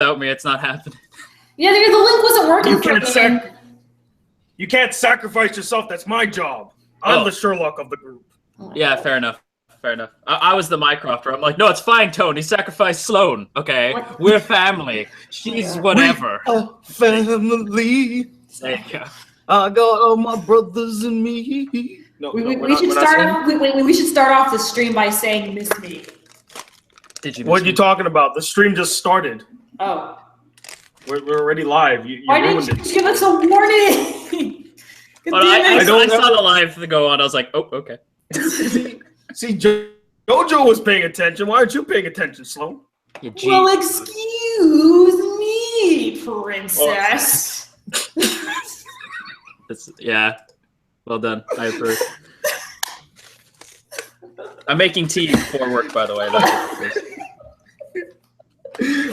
without me. It's not happening. Yeah, the link wasn't working for me. You can't sacrifice yourself. That's my job. I'm the Sherlock of the group. Yeah, fair enough. Fair enough. I was the Mycrofter. I'm like, no, it's fine, Tony. Sacrifice Sloan. Okay, we're family. She's whatever. We are family. There you go. I got all my brothers and me. No, we should start off the stream by saying "Miss Me." What are you talking about? The stream just started. Oh. We're already live. Why didn't you give us a warning? I saw the live go on. I was like, oh, okay. See, JoJo was paying attention. Why aren't you paying attention, Sloan? Yeah, well, excuse me, princess. Yeah. Well done. I approve. I'm making tea before work, by the way.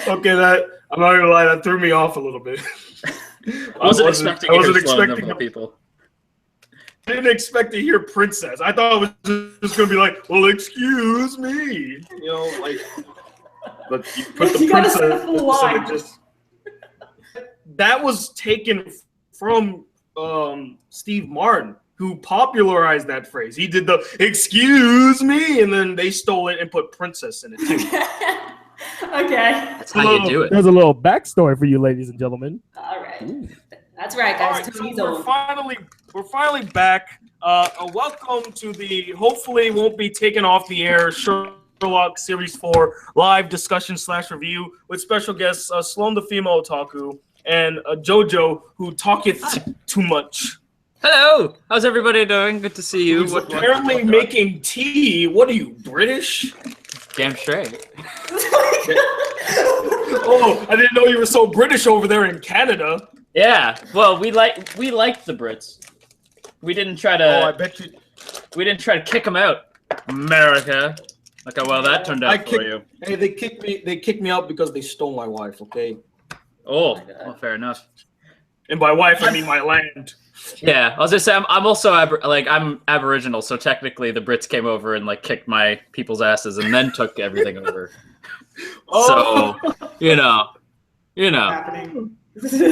Okay, I'm not gonna lie, that threw me off a little bit. I wasn't expecting people. I didn't expect to hear princess. I thought it was just gonna be like, well, excuse me, you know, like. But you put the princess, so it just. That was taken from Steve Martin, who popularized that phrase. He did the "excuse me," and then they stole it and put princess in it too. Okay. That's how you do it. There's a little backstory for you, ladies and gentlemen. All right. Ooh. That's right, guys. Right, so we're finally back. Welcome to the hopefully won't be taken off the air Sherlock Series 4 live discussion / review with special guests Sloan the female otaku and JoJo who talketh too much. Hello. How's everybody doing? Good to see you. Apparently making tea. What are you, British? Damn straight. Oh, I didn't know you were so British over there in Canada. Yeah. Well, we liked the Brits. We didn't try to. Oh, I bet you. We didn't try to kick them out. America. Look how well that turned out for you. Hey, they kicked me. They kicked me out because they stole my wife. Okay. Oh, well, fair enough. And by wife, I mean my land. Yeah, I was gonna say I'm also I'm Aboriginal, so technically the Brits came over and like kicked my people's asses and then took everything over. Oh. So you know. Hey,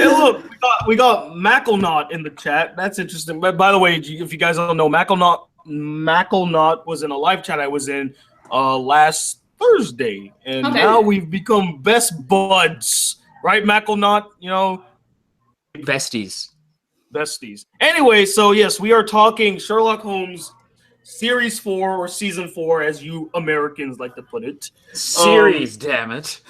look, we got Mackelnot in the chat. That's interesting. But by the way, if you guys don't know, Mackelnot was in a live chat I was in last Thursday, and now we've become best buds, right, Mackelnot? You know, besties. Anyway, so yes, we are talking Sherlock Holmes Series 4 or Season 4, as you Americans like to put it. Series, damn it.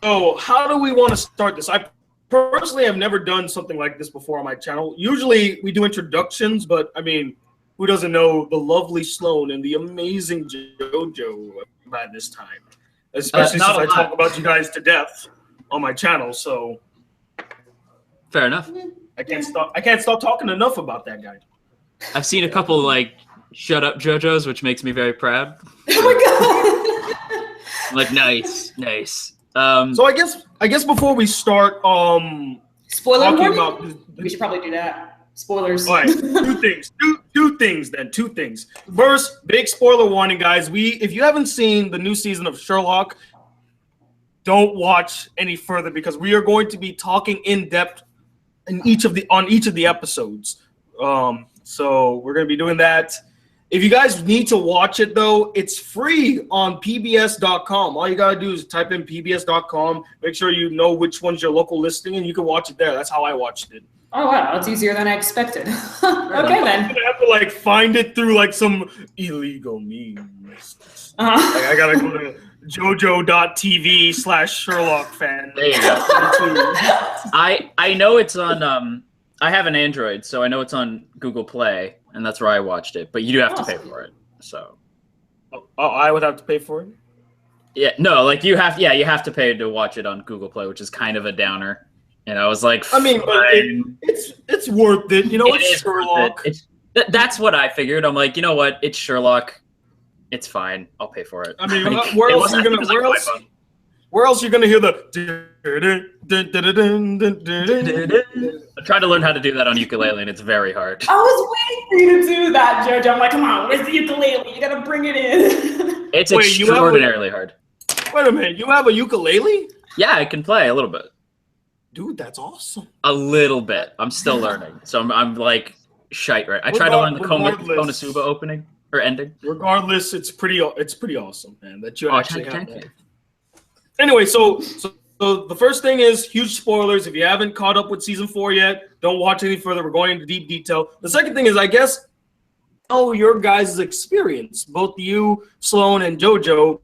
So how do we want to start this? I personally have never done something like this before on my channel. Usually we do introductions, but I mean, who doesn't know the lovely Sloan and the amazing JoJo by this time? Especially since I talk about you guys to death on my channel, so fair enough. I can't stop talking enough about that guy. I've seen a couple like shut up JoJos, which makes me very proud. Oh my god! Like nice. So I guess before we start, spoiler warning. We should probably do that. Spoilers. All right, two things. First, big spoiler warning, guys. If you haven't seen the new season of Sherlock, don't watch any further because we are going to be talking in depth on each of the episodes. So we're going to be doing that. If you guys need to watch it, though, it's free on pbs.com. All you got to do is type in pbs.com. Make sure you know which one's your local listing, and you can watch it there. That's how I watched it. Oh, wow. That's easier than I expected. Okay, then. I'm going to have to, like, find it through, like, some illegal means. Like, I got to go to jojo.tv/Sherlock fan. There you go. I know it's on... I have an Android, so I know it's on Google Play, and that's where I watched it. But you do have to pay for it. So, I would have to pay for it. Yeah, no, like you have to pay to watch it on Google Play, which is kind of a downer. And I was like, I mean, but it's worth it. You know, it's Sherlock. That's what I figured. I'm like, you know what? It's Sherlock. It's fine. I'll pay for it. I mean, where else are you gonna? Where else are you gonna hear the? I tried to learn how to do that on ukulele, and it's very hard. I was waiting for you to do that, JoJo. I'm like, come on, where's the ukulele? You gotta bring it in. It's extraordinarily hard. Wait a minute, you have a ukulele? Yeah, I can play a little bit. Dude, that's awesome. A little bit. I'm still learning, so I'm like shite right. I tried to learn the Konosuba opening or ending. Regardless, it's pretty awesome, man. That you actually have thank that. you. Anyway, so the first thing is huge spoilers. If you haven't caught up with season 4 yet, don't watch any further. We're going into deep detail. The second thing is, I guess, your guys' experience, both you, Sloan, and JoJo,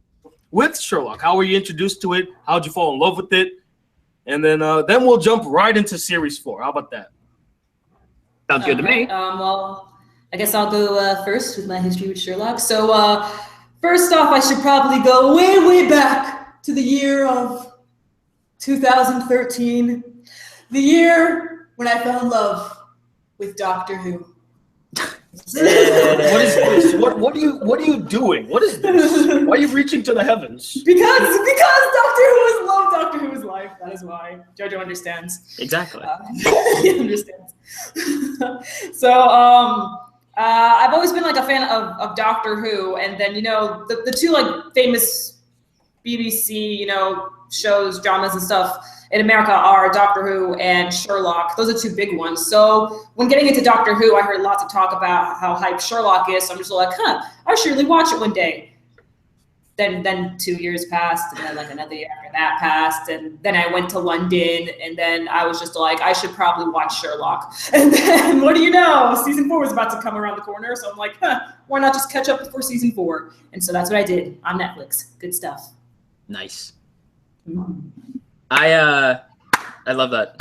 with Sherlock. How were you introduced to it? How'd you fall in love with it? And then we'll jump right into series 4. How about that? Sounds good to me. Well, I guess I'll go first with my history with Sherlock. So first off, I should probably go way, way back to the year of 2013, the year when I fell in love with Doctor Who. What is this? What are you doing? What is this? Why are you reaching to the heavens? Because Doctor Who is love, Doctor Who is life. That is why. JoJo understands. Exactly. He understands. So I've always been like a fan of Doctor Who, and then the two like famous BBC shows, dramas and stuff in America are Doctor Who and Sherlock. Those are two big ones. So when getting into Doctor Who, I heard lots of talk about how hyped Sherlock is. So I'm just like, I should really watch it one day. Then 2 years passed, and then like another year after that passed, and then I went to London, and then I was just like, I should probably watch Sherlock. And then what do you know? Season 4 was about to come around the corner, so I'm like, why not just catch up before season 4? And so that's what I did on Netflix. Good stuff. Nice. I love that.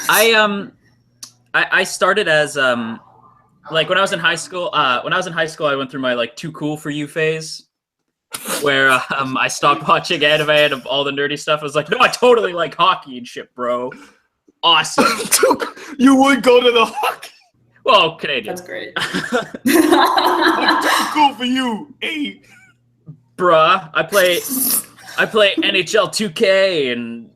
I started as like when I was in high school. I went through my like too cool for you phase, where I stopped watching anime and all the nerdy stuff. I was like, no, I totally like hockey and shit, bro. Awesome. You would go to the hockey. Well, Canadian. That's great. Too cool for you, hey. Bruh, I play NHL 2K and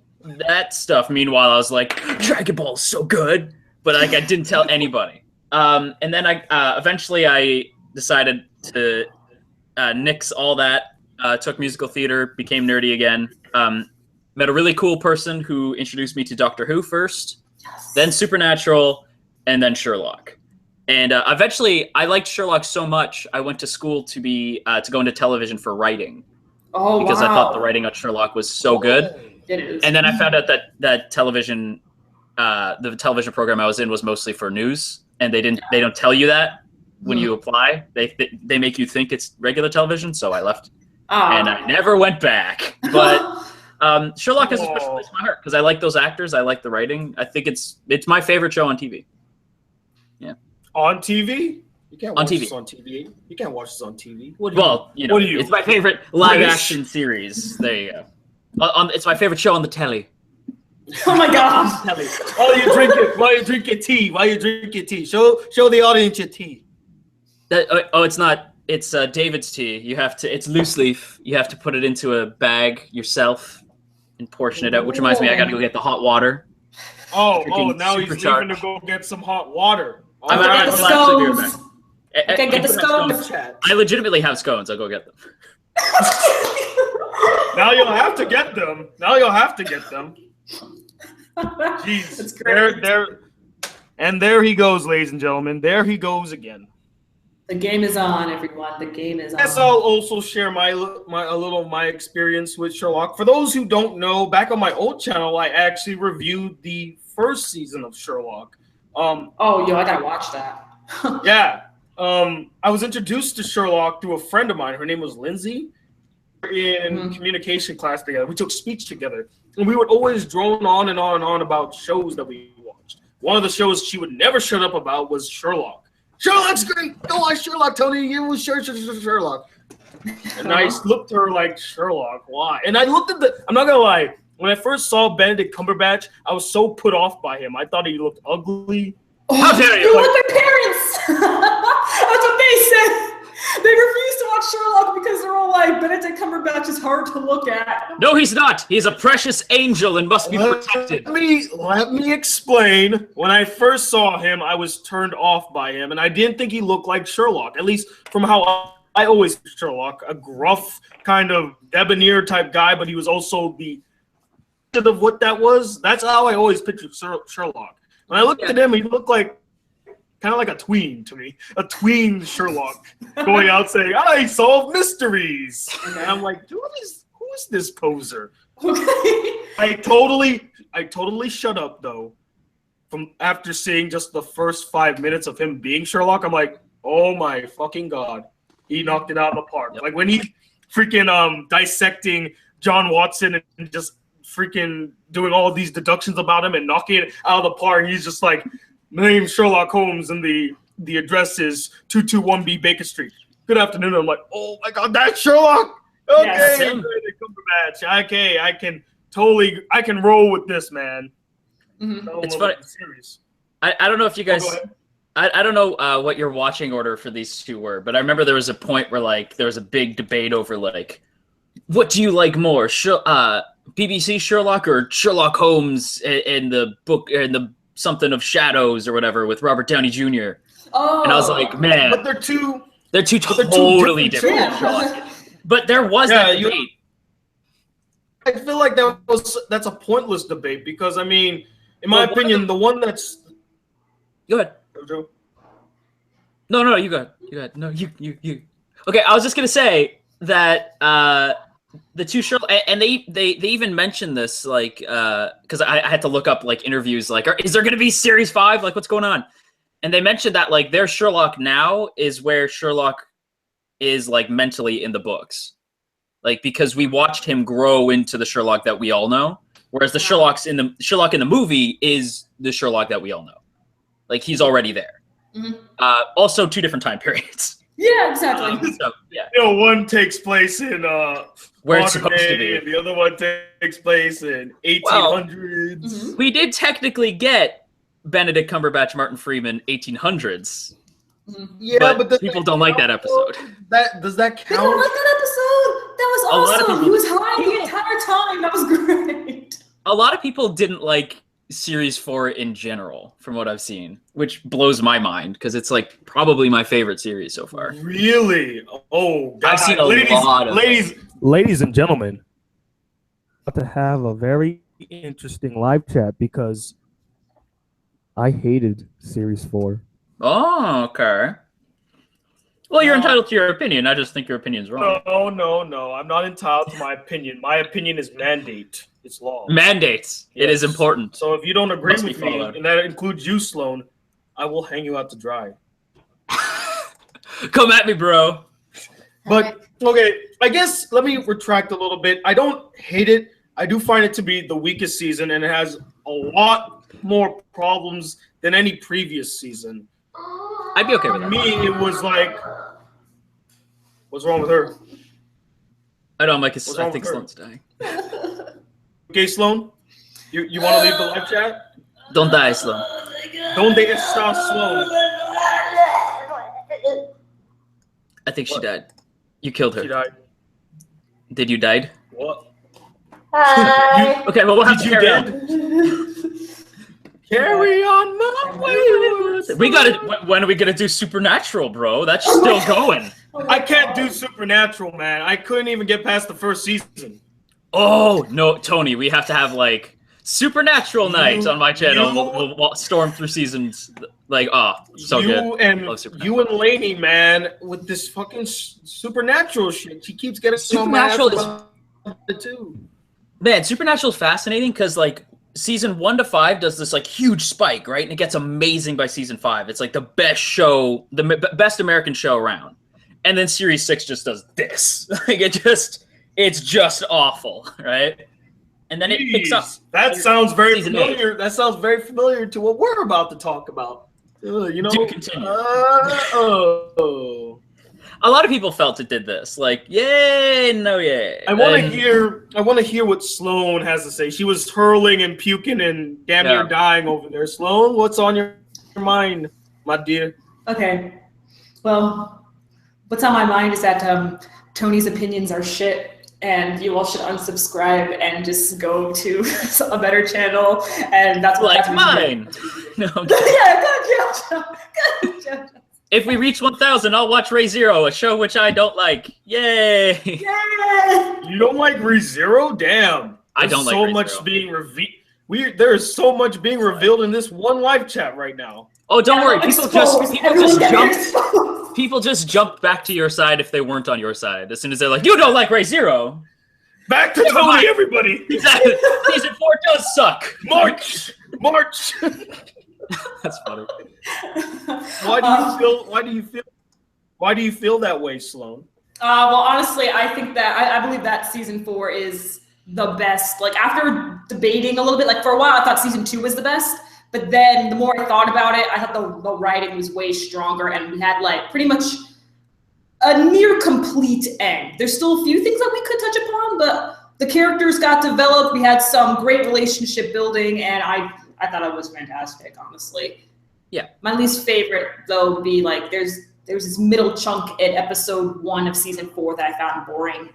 that stuff. Meanwhile, I was like, Dragon Ball is so good, but like I didn't tell anybody. And then I eventually decided to nix all that. Took musical theater, became nerdy again. Met a really cool person who introduced me to Doctor Who first, then Supernatural, and then Sherlock. And eventually, I liked Sherlock so much, I went to school to go into television for writing. Oh, because I thought the writing on Sherlock was so good. It is. And then I found out that the television program I was in was mostly for news, and they don't tell you that when you apply. They make you think it's regular television, so I left. And I never went back. But Sherlock has a special place in my heart because I like those actors, I like the writing. I think it's my favorite show on TV. Yeah. On TV? You can't watch this on TV. You can't watch this on TV. It's my favorite live action series. There you go. It's my favorite show on the telly. Oh my God! While you drink your tea. Show the audience your tea. It's not. It's David's tea. It's loose leaf. You have to put it into a bag yourself and portion it out. Which reminds me, I got to go get the hot water. Now he's leaving to go get some hot water. Okay, get the scones. I legitimately have scones. I'll go get them. Now you'll have to get them. Jeez. That's great. There he goes, ladies and gentlemen. There he goes again. The game is on, everyone. The game is on. Yes, I'll also share my experience with Sherlock. For those who don't know, back on my old channel, I actually reviewed the first season of Sherlock. I gotta watch that. Yeah. I was introduced to Sherlock through a friend of mine. Her name was Lindsay. In communication class together. We took speech together. And we would always drone on and on and on about shows that we watched. One of the shows she would never shut up about was Sherlock. Sherlock's great! Go watch Sherlock, Tony. You will Sherlock. And I looked at her like, Sherlock, why? And I looked at I'm not gonna lie, when I first saw Benedict Cumberbatch, I was so put off by him. I thought he looked ugly. How dare you! You're like my parents! That's what they said! They refuse to watch Sherlock because they're all like, Benedict Cumberbatch is hard to look at. No, he's not. He's a precious angel and must be protected. Let me explain. When I first saw him, I was turned off by him, and I didn't think he looked like Sherlock, at least from how I always Sherlock, a gruff kind of debonair type guy, but he was also the of what that was. That's how I always pictured Sherlock. When I looked at him, he looked like kind of like a tween to me, a tween Sherlock going out saying, "I solve mysteries," and I'm like, who is this poser? Okay. I totally shut up though. From after seeing just the first 5 minutes of him being Sherlock, I'm like, oh my fucking god, he knocked it out of the park. Yep. Like when he freaking dissecting John Watson and just freaking doing all of these deductions about him and knocking it out of the park. He's just like, my name's Sherlock Holmes and the address is 221B Baker Street. Good afternoon. I'm like, oh my god, that's Sherlock. Okay, Yes. Cumberbatch. Okay, I can roll with this, man. Mhm. It's funny. I don't know if you guys. I don't know what your watching order for these two were, but I remember there was a point where like there was a big debate over like, what do you like more, BBC Sherlock or Sherlock Holmes in the book in the something of Shadows or whatever with Robert Downey Jr. Oh. And I was like, man, But they're two totally different. Yeah. Sherlock. But there was that debate. I feel like that's a pointless debate because I mean, in my opinion, the one that's Go ahead. Joe. No, you go ahead. You go ahead. No, you. Okay, I was just gonna say that the two Sherlock, and they even mentioned this like because I had to look up like interviews like, is there gonna be series 5? Like, what's going on? And they mentioned that like their Sherlock now is where Sherlock is like mentally in the books, like because we watched him grow into the Sherlock that we all know, whereas the Sherlock in the movie is the Sherlock that we all know. Like he's already there. Mhm. Also, 2 different time periods. Yeah, exactly. So, yeah, One takes place in where it's supposed to be. and the other one takes place in 1800s. We did technically get Benedict Cumberbatch, Martin Freeman, 1800s. Yeah, but does people that don't like count, that episode. Does that They don't count? like that episode. That was A lot of awesome. people- He was high the entire time. That was great. A lot of people didn't like Series 4 in general, from what I've seen, which blows my mind because it's like probably my favorite series so far. Really? Oh, God. I've seen a ladies, lot of ladies. Ladies and gentlemen, about to have a very interesting live chat because I hated Series 4. Oh, okay. Well, you're entitled to your opinion. I just think your opinion's wrong. No. I'm not entitled to my opinion. My opinion is mandate. It's law. Mandates. It is Yes. important. So if you don't agree Must be with me, followed. and that includes you, Sloan, I will hang you out to dry. Come at me, bro. But okay, I guess let me retract a little bit. I don't hate it. I do find it to be the weakest season, and it has a lot more problems than any previous season. I'd be okay with For that. me, it was like, what's wrong with her? I know, Mike. What's I wrong think with her? Sloan's dying. Okay, Sloan, you want to leave the live chat? Don't die, Sloan. Don't they stop Sloan? I think she died. You killed her. She died. Did you died? What? Okay, well, we'll have to Did you carry dead? on. Carry on my way. We gotta. When are we gonna do Supernatural, bro? That's still going. I can't do Supernatural, man. I couldn't even get past the first season. Oh no, Tony, we have to have like Supernatural night on my channel. We'll storm through seasons. Like, so you good. And Love Supernatural. you and Lainey, man, with this fucking Supernatural shit. She keeps getting Supernatural is it too. Man, Supernatural is fascinating because like season 1 to 5 does this like huge spike, right? And it gets amazing by season 5. It's like the best show, best American show around. And then series 6 just does this. Like it's just awful, right? And then it picks up. That sounds very season familiar. That sounds very familiar to what we're about to talk about. You know. Do continue. A lot of people felt it did this. Like, yay, no, yay. I want to hear. I want to hear what Sloan has to say. She was hurling and puking and damn near dying over there. Sloan, what's on your mind, my dear? Okay. Well, what's on my mind is that Tony's opinions are shit, and you all should unsubscribe and just go to a better channel. And that's what Like that's mine. No, I'm Yeah, good, JoJo. Good, JoJo. If we reach 1,000, I'll watch Re:Zero, a show which I don't like. Yay! Yeah. You don't like Re:Zero? Damn. I don't like so Re:Zero. much being revealed. There's so much being revealed in this one live chat right now. Oh, don't worry. Exposed. People just jumped back to your side if they weren't on your side. As soon as they're like, you don't like Re:Zero. Back to Tony, everybody. Exactly. Season 4 does suck. March. That's funny. Why do you feel that way, Sloan? Well, honestly, I think that I believe that season 4 is the best. Like, after debating a little bit, like for a while, I thought season 2 was the best. But then the more I thought about it, I thought the writing was way stronger, and we had like pretty much a near complete end. There's still a few things that we could touch upon, but the characters got developed. We had some great relationship building, and I thought it was fantastic, honestly. Yeah. My least favorite, though, would be like there's this middle chunk in episode 1 of season 4 that I found boring.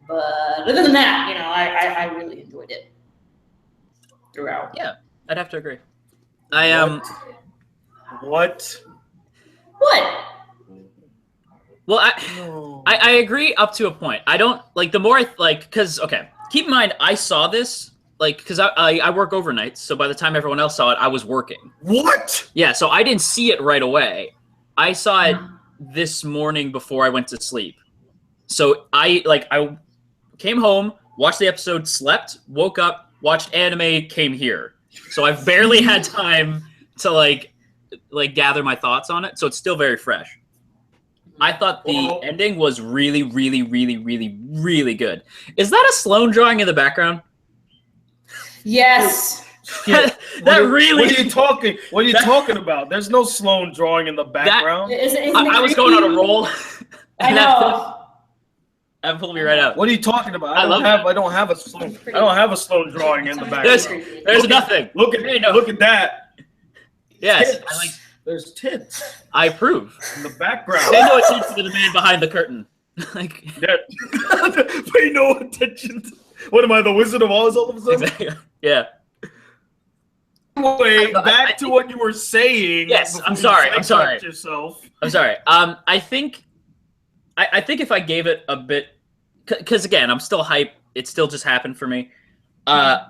But other than that, I really enjoyed it throughout. Yeah, I'd have to agree. What? Well, I agree up to a point. I don't like the more because okay, keep in mind I saw this because I work overnights, so by the time everyone else saw it, I was working. What? Yeah, so I didn't see it right away. I saw it this morning before I went to sleep. So I came home, watched the episode, slept, woke up, watched anime, came here. So I've barely had time to like gather my thoughts on it. So it's still very fresh. I thought the ending was really, really, really, really, really good. Is that a Sloan drawing in the background? Yes. What are you talking about? There's no Sloan drawing in the background. I was going on a roll. I know. That pulled me right out. What are you talking about? I don't have a Sloan drawing in the background. There's nothing. Look at that. Yes. There's tits. I approve. In the background. Pay no attention to the man behind the curtain. Pay no attention. What am I, the Wizard of Oz all of a sudden? Exactly. Yeah. Anyway, back to what you were saying. Yes, I'm sorry. Yourself. I'm sorry. I think if I gave it a bit, because again, I'm still hype. It still just happened for me. I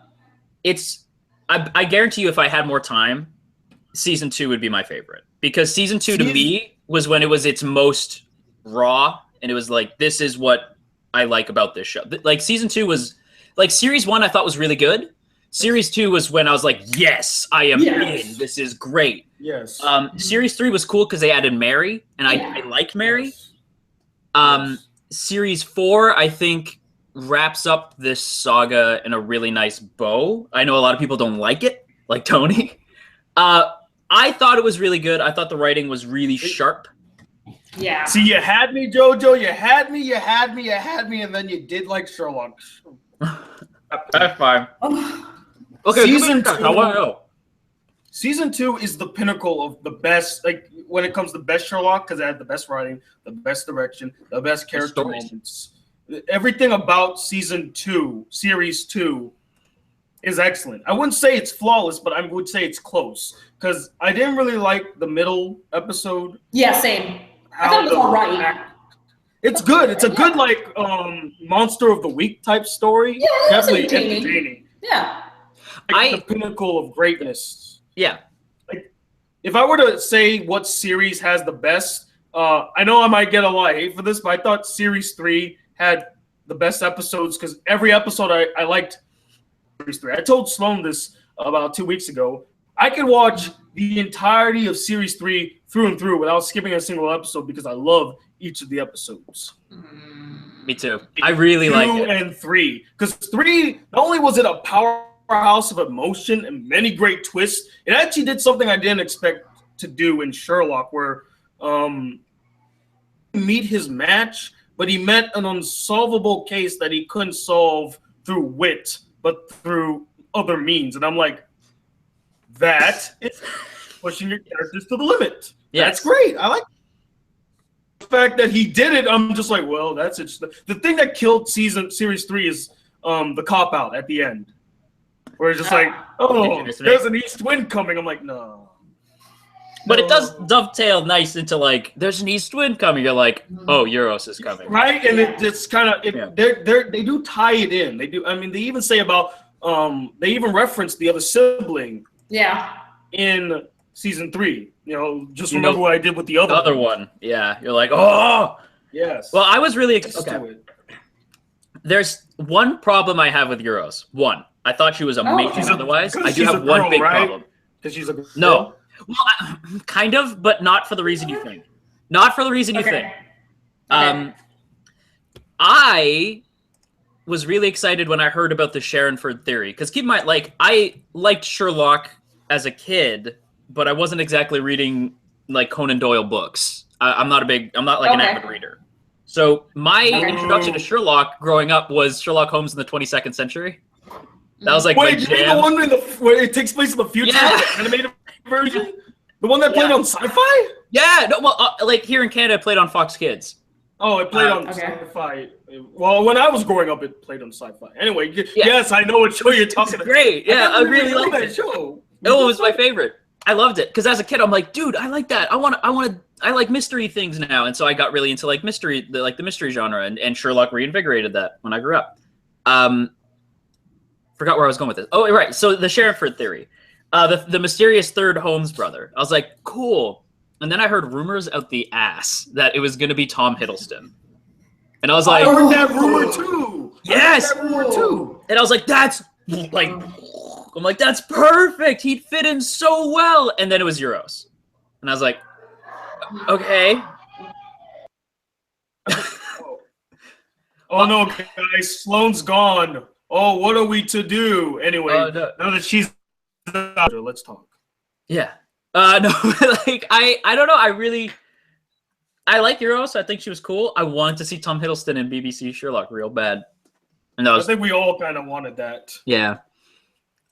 guarantee you, if I had more time, season 2 would be my favorite, because season 2 to me was when it was its most raw, and it was like, this is what I like about this show. Like season 2 was like series 1 I thought was really good. Series 2 was when I was like, yes, I am in. This is great. Yes. Series 3 was cool because they added Mary, and I like Mary. Yes. Series 4 I think wraps up this saga in a really nice bow. I know a lot of people don't like it, like Tony. I thought it was really good. I thought the writing was really sharp. Yeah. See, you had me, JoJo. You had me, and then you did like Sherlock. That's fine. Okay, season 2. I want to know. Season 2 is the pinnacle of the best, like when it comes to best Sherlock, because it had the best writing, the best direction, the best character moments. Everything about season 2, series 2, is excellent. I wouldn't say it's flawless, but I would say it's close, because I didn't really like the middle episode. Yeah, same. I thought it was all right. It's good. It's a good like Monster of the Week type story. Yeah, definitely entertaining. Yeah. Like the pinnacle of greatness. Yeah. Like if I were to say what series has the best, I know I might get a lot of hate for this, but I thought series 3 had the best episodes, because every episode I liked series 3. I told Sloan this about 2 weeks ago. I could watch the entirety of series 3 through and through without skipping a single episode, because I love each of the episodes. Me too. I really like it. 2 and 3, because 3, not only was it a powerhouse of emotion and many great twists, it actually did something I didn't expect to do in Sherlock, where meet his match, but he met an unsolvable case that he couldn't solve through wit, but through other means. And I'm like, that is pushing your characters to the limit. Yes. That's great. I like the fact that he did it. I'm just like, well, that's it. The thing that killed series 3 is the cop out at the end, where it's just like, oh, there's an east wind coming. I'm like, no. But it does dovetail nice into like, there's an east wind coming. You're like, oh, Eurus is coming, right? And it's kind of they do tie it in. They do. I mean, they even say about they even reference the other sibling. Yeah. In season 3, just remember what I did with the other one. Yeah, you're like, oh, yes. Well, I was really okay. There's one problem I have with Eurus. One, I thought she was amazing. Otherwise, I do have one big problem. Because she's a girl? No. Well, kind of, but not for the reason you think. Not for the reason you think. I was really excited when I heard about the Sherlford theory. Because keep in mind, like, I liked Sherlock as a kid, but I wasn't exactly reading like Conan Doyle books. I'm not like an avid reader. So my introduction to Sherlock growing up was Sherlock Holmes in the 22nd century. That was like wait, you mean the one where it takes place in the future, the animated version? The one that played on Sci-Fi? Yeah, no, well, like here in Canada, it played on Fox Kids. Oh, it played on Sci-Fi. Well, when I was growing up, it played on Sci-Fi. Anyway, yes, I know what show you're talking about. Great, yeah, I really liked that show. It was my favorite. I loved it because as a kid, I'm like, dude, I like that. I like mystery things now, and so I got really into like mystery, the mystery genre, and Sherlock reinvigorated that when I grew up. Forgot where I was going with this. Oh, right. So the Sherlford theory, the mysterious third Holmes brother. I was like, cool. And then I heard rumors out the ass that it was going to be Tom Hiddleston, and I was like, I heard that rumor too. Yes, and I was like, that's like. I'm like, that's perfect. He'd fit in so well. And then it was Eurus. And I was like, okay. Oh, no, guys. Sloan's gone. Oh, what are we to do? Anyway, now that she's out, let's talk. Yeah. No, like, I don't know. I like Eurus. I think she was cool. I wanted to see Tom Hiddleston in BBC Sherlock real bad. And I think we all kind of wanted that. Yeah.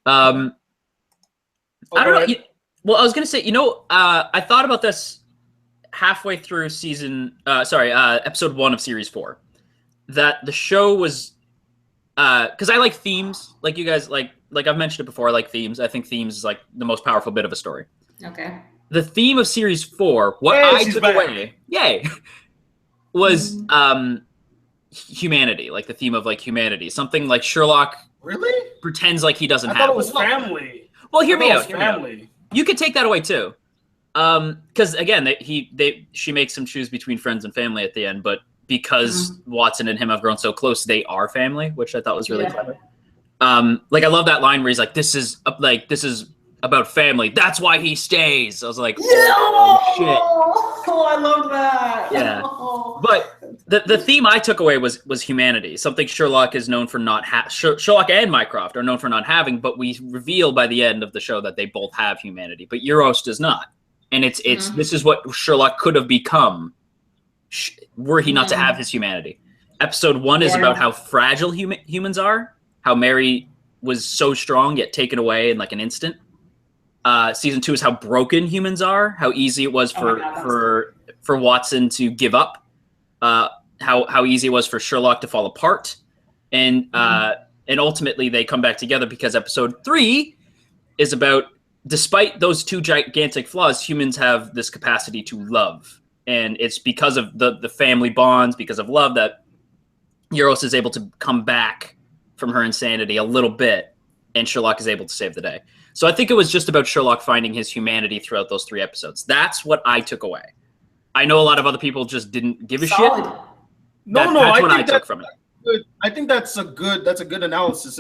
I don't know. Well, I was gonna say, I thought about this halfway through episode 1 of series 4, that the show was, because I like themes, like you guys like I've mentioned it before. I like themes. I think themes is like the most powerful bit of a story. Okay. The theme of series 4, what I took away, was humanity, like the theme of like humanity, something like Sherlock. Really? Pretends like he doesn't have. I thought it was family. Well, hear me out. You could take that away too, because again, she makes him choose between friends and family at the end. But because Watson and him have grown so close, they are family, which I thought was really clever. Like I love that line where he's like, "This is about family. That's why he stays." I was like, "Oh shit!" Oh, I love that. Yeah, but the theme I took away was humanity. Something Sherlock is known for not Sherlock and Mycroft are known for not having, but we reveal by the end of the show that they both have humanity. But Eurus does not, and it's this is what Sherlock could have become were he not to have his humanity. Episode 1 is about how fragile humans are, how Mary was so strong yet taken away in like an instant. Season 2 is how broken humans are, how easy it was for Watson to give up, how easy it was for Sherlock to fall apart, and ultimately they come back together because episode 3 is about, despite those two gigantic flaws, humans have this capacity to love, and it's because of the family bonds, because of love, that Eurus is able to come back from her insanity a little bit, and Sherlock is able to save the day. So I think it was just about Sherlock finding his humanity throughout those 3 episodes. That's what I took away. I know a lot of other people just didn't give a shit. That's what I took from it. I think that's a good analysis.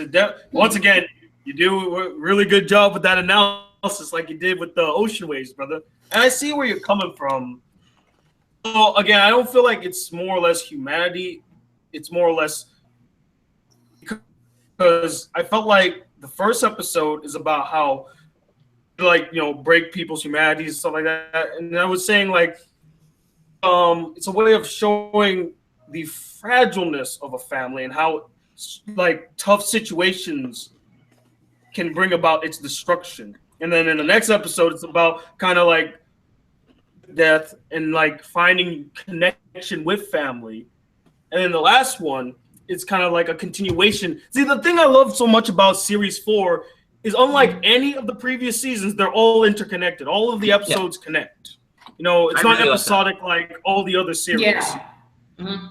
Once again, you do a really good job with that analysis, like you did with the ocean waves, brother. And I see where you're coming from. So again, I don't feel like it's more or less humanity. It's more or less because I felt like the first episode is about how, like, break people's humanities and stuff like that. And I was saying, like, it's a way of showing the fragileness of a family and how, like, tough situations can bring about its destruction. And then in the next episode, it's about kind of like death and like finding connection with family. And then the last one, it's kind of like a continuation. See, the thing I love so much about series 4 is unlike any of the previous seasons. They're all interconnected. All of the episodes connect. You know, it's not really episodic like all the other series. Yeah. Mm-hmm.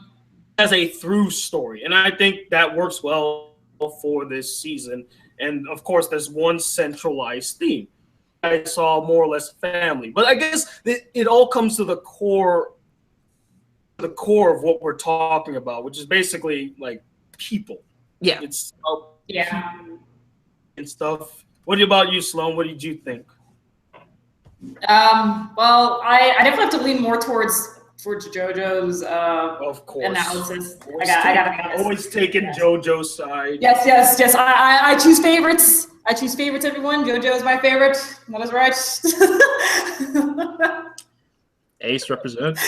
As a through story, and I think that works well for this season. And of course, there's one centralized theme. I saw more or less family, but I guess it all comes to the core of what we're talking about, which is basically like people. Yeah. It's Yeah. and stuff. What about you, Sloan? What did you think? Well, I definitely have to lean more towards JoJo's Of course. analysis. Always I got always taking JoJo's side. Yes. I choose favorites. Everyone. JoJo is my favorite. That is right. Ace represent.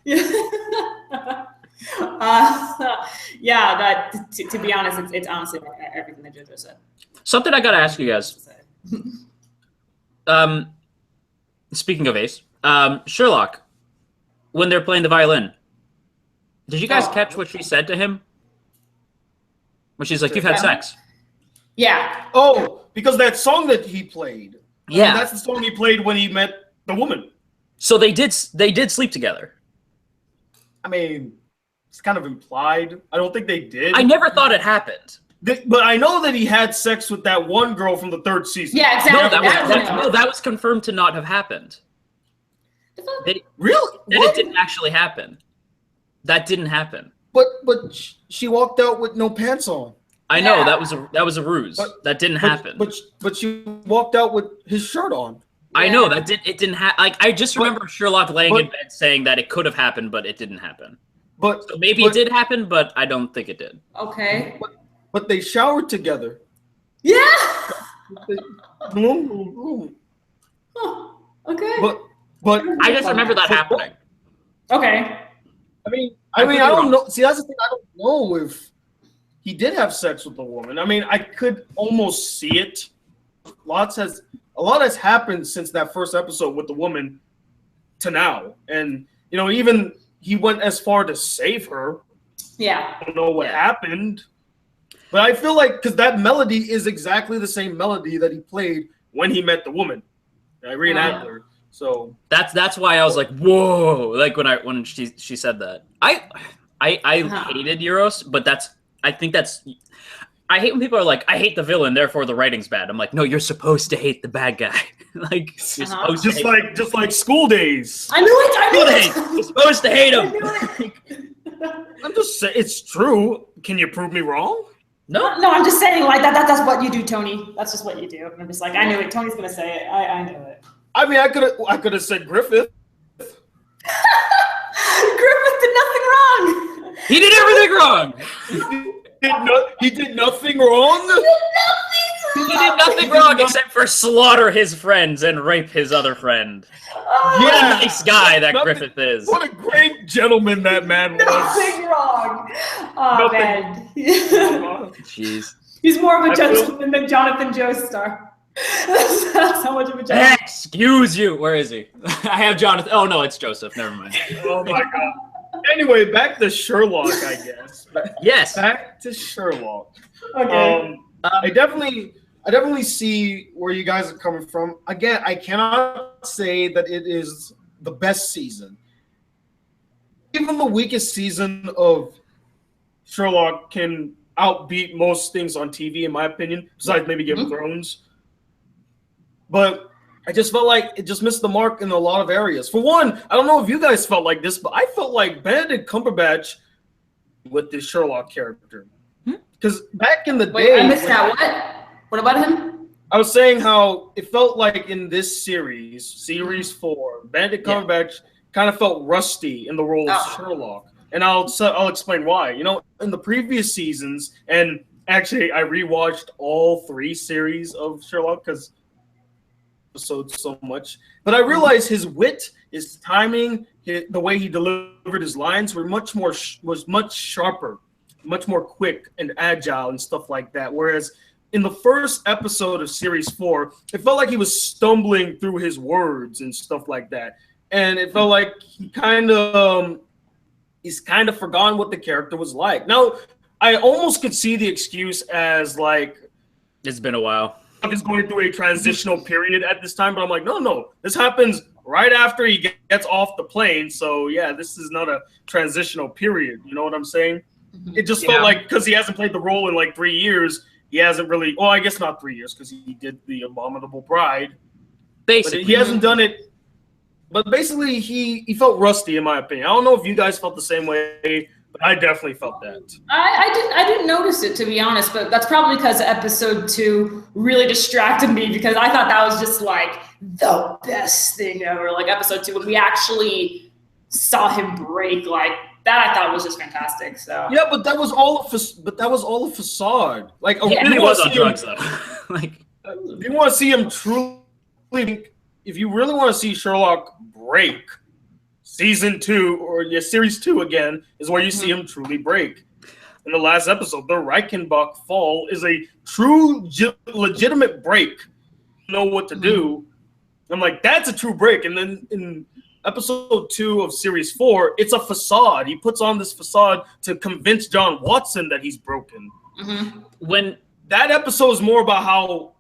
Yeah. That to be honest, it's honestly everything that JoJo said. Something I gotta ask you guys. Speaking of Ace, Sherlock, when they're playing the violin, did you guys catch what she said to him? When she's like, "You've had sex." Yeah. Oh, because that song that he played. Yeah, that's the song he played when he met the woman. So they did sleep together. I mean, it's kind of implied. I don't think they did. I never thought it happened. But I know that he had sex with that one girl from the third season. Yeah, exactly. That was confirmed to not have happened. Really? It didn't actually happen. That didn't happen. But she walked out with no pants on. I know that was a ruse. That didn't happen. But she walked out with his shirt on. I know it didn't happen. Like I just remember Sherlock laying in bed saying that it could have happened, but it didn't happen. So maybe it did happen, but I don't think it did. Okay. But they showered together. Yeah. Oh, okay. But I just remember that happening. Okay. I mean, I don't know. See, that's the thing. I don't know if he did have sex with the woman. I mean, I could almost see it. A lot has happened since that first episode with the woman to now, and you know, even he went as far to save her. Yeah. I don't know what happened, but I feel like because that melody is exactly the same melody that he played when he met the woman, Irene Adler. So that's why I was like, whoa! Like when she said that, I hated Eurus, but I hate when people are like, I hate the villain, therefore the writing's bad. I'm like, no, you're supposed to hate the bad guy. Like you're supposed to just like school days. I knew it. You're supposed to hate him. I'm just saying it's true. Can you prove me wrong? No, I'm just saying like that's what you do, Tony. That's just what you do. I'm just like, I knew it. Tony's gonna say it. I knew it. I mean, I could have said Griffith. Griffith did nothing wrong. He did everything wrong. He did nothing wrong. He did nothing wrong except for slaughter his friends and rape his other friend. What a nice guy that Griffith is. What a great gentleman that man was. Nothing wrong. Oh man. Jeez. He's more of a gentleman than Jonathan Joestar. That's how much of a gentleman. Excuse you. Where is he? I have Jonathan. Oh no, it's Joseph. Never mind. Oh my god. Anyway, back to Sherlock, I guess. Yes. Back to Sherlock. Okay. I definitely see where you guys are coming from. Again, I cannot say that it is the best season. Even the weakest season of Sherlock can outbeat most things on TV, in my opinion, besides maybe Game of Thrones. But I just felt like it just missed the mark in a lot of areas. For one, I don't know if you guys felt like this, but I felt like Benedict Cumberbatch with this Sherlock character. Because back in the day... I missed that. What about him? I was saying how it felt like in this series 4, Benedict Cumberbatch kind of felt rusty in the role of Sherlock. And I'll explain why. You know, in the previous seasons, and actually I rewatched all 3 series of Sherlock because episodes so much, but I realized his wit, his timing, the way he delivered his lines was much sharper, much more quick and agile and stuff like that. Whereas in the first episode of series 4, it felt like he was stumbling through his words and stuff like that, and it felt like he's kind of forgotten what the character was like. Now, I almost could see the excuse as like It's been a while. Is going through a transitional period at this time, but I'm like, no, this happens right after he gets off the plane. So yeah, this is not a transitional period. You know what I'm saying? It just felt like because he hasn't played the role in like 3 years, he hasn't really. Well, I guess not 3 years because he did the Abominable Bride. Basically, but he hasn't done it. But basically, he felt rusty in my opinion. I don't know if you guys felt the same way. But I definitely felt that. I didn't notice it, to be honest, but that's probably because episode 2 really distracted me because I thought that was just like the best thing ever. Like episode 2, when we actually saw him break, like that, I thought was just fantastic. So yeah, but that was all a facade. Like he was on drugs though. Like if you want to see him truly, if you really want to see Sherlock break. Season 2 or series 2 again is where you see him truly break. In the last episode, the Reichenbach fall is a true legitimate break. You know what to do. I'm like, that's a true break. And then in episode 2 of series 4, it's a facade. He puts on this facade to convince John Watson that he's broken. When that episode is more about how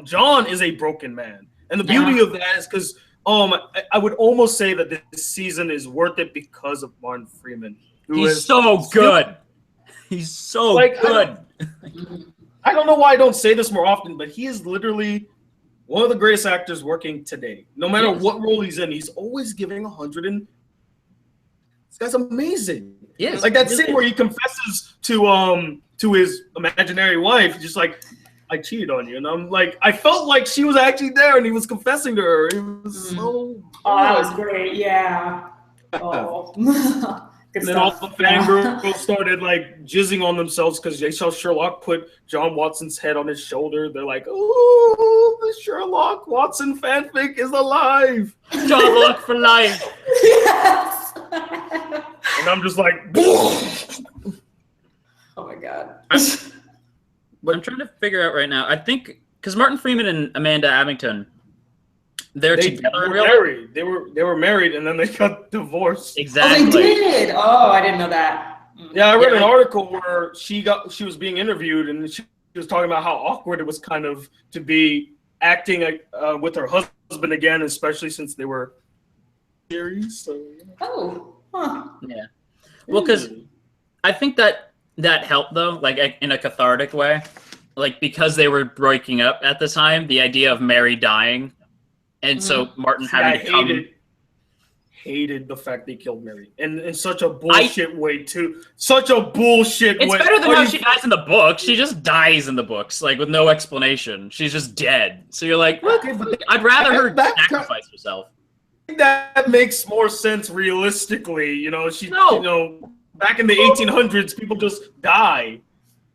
John is a broken man. And the beauty of that is because I would almost say that this season is worth it because of Martin Freeman. He's so good. He's so good. I don't know why I don't say this more often, but he is literally one of the greatest actors working today. No matter what role he's in, he's always giving 100 and this guy's amazing. Yes. Like that scene where he confesses to his imaginary wife, just like, I cheated on you. And I'm like, I felt like she was actually there and he was confessing to her. It was so that was great. Yeah. Oh. And then all the fangirls started like jizzing on themselves because they saw Sherlock put John Watson's head on his shoulder. They're like, "Oh, the Sherlock Watson fanfic is alive! John Locke for life!" Yes. And I'm just like, oh my god. But I'm trying to figure out right now. I think because Martin Freeman and Amanda Abington, they're together in real life. They were married and then they got divorced. Exactly. Oh, they did. Oh, I didn't know that. Yeah, I read an article where she was being interviewed and she was talking about how awkward it was kind of to be acting with her husband again, especially since they were series. So. Oh. Huh. Yeah. Well, because I think that helped though, like in a cathartic way, like because they were breaking up at the time, the idea of Mary dying, and so Martin having to come. Hated the fact they killed Mary, and in such a bullshit way too. Such a bullshit way. It's better than how she dies in the book. She just dies in the books, like with no explanation. She's just dead. So you're like, what? I'd rather her sacrifice herself. I think that makes more sense realistically. You know, back in the 1800s, people just die.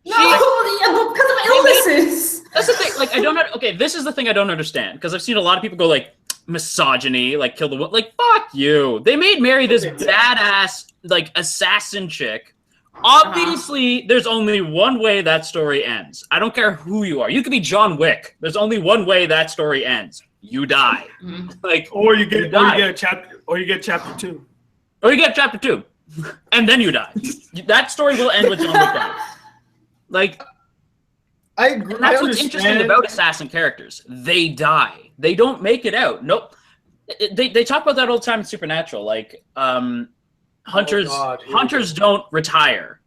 No, because of illnesses. That's the thing. Like, I don't know. Okay, this is the thing I don't understand because I've seen a lot of people go like misogyny, like kill the woman. Like, fuck you. They made Mary this badass like assassin chick. Obviously, there's only one way that story ends. I don't care who you are. You could be John Wick. There's only one way that story ends. You die. Like, or you get chapter 2. Or you get chapter 2. And then you die. That story will end with John Wick dying. Like, I agree. That's what's interesting about assassin characters. They die. They don't make it out. Nope. They talk about that all the time in Supernatural. Like, hunters don't retire.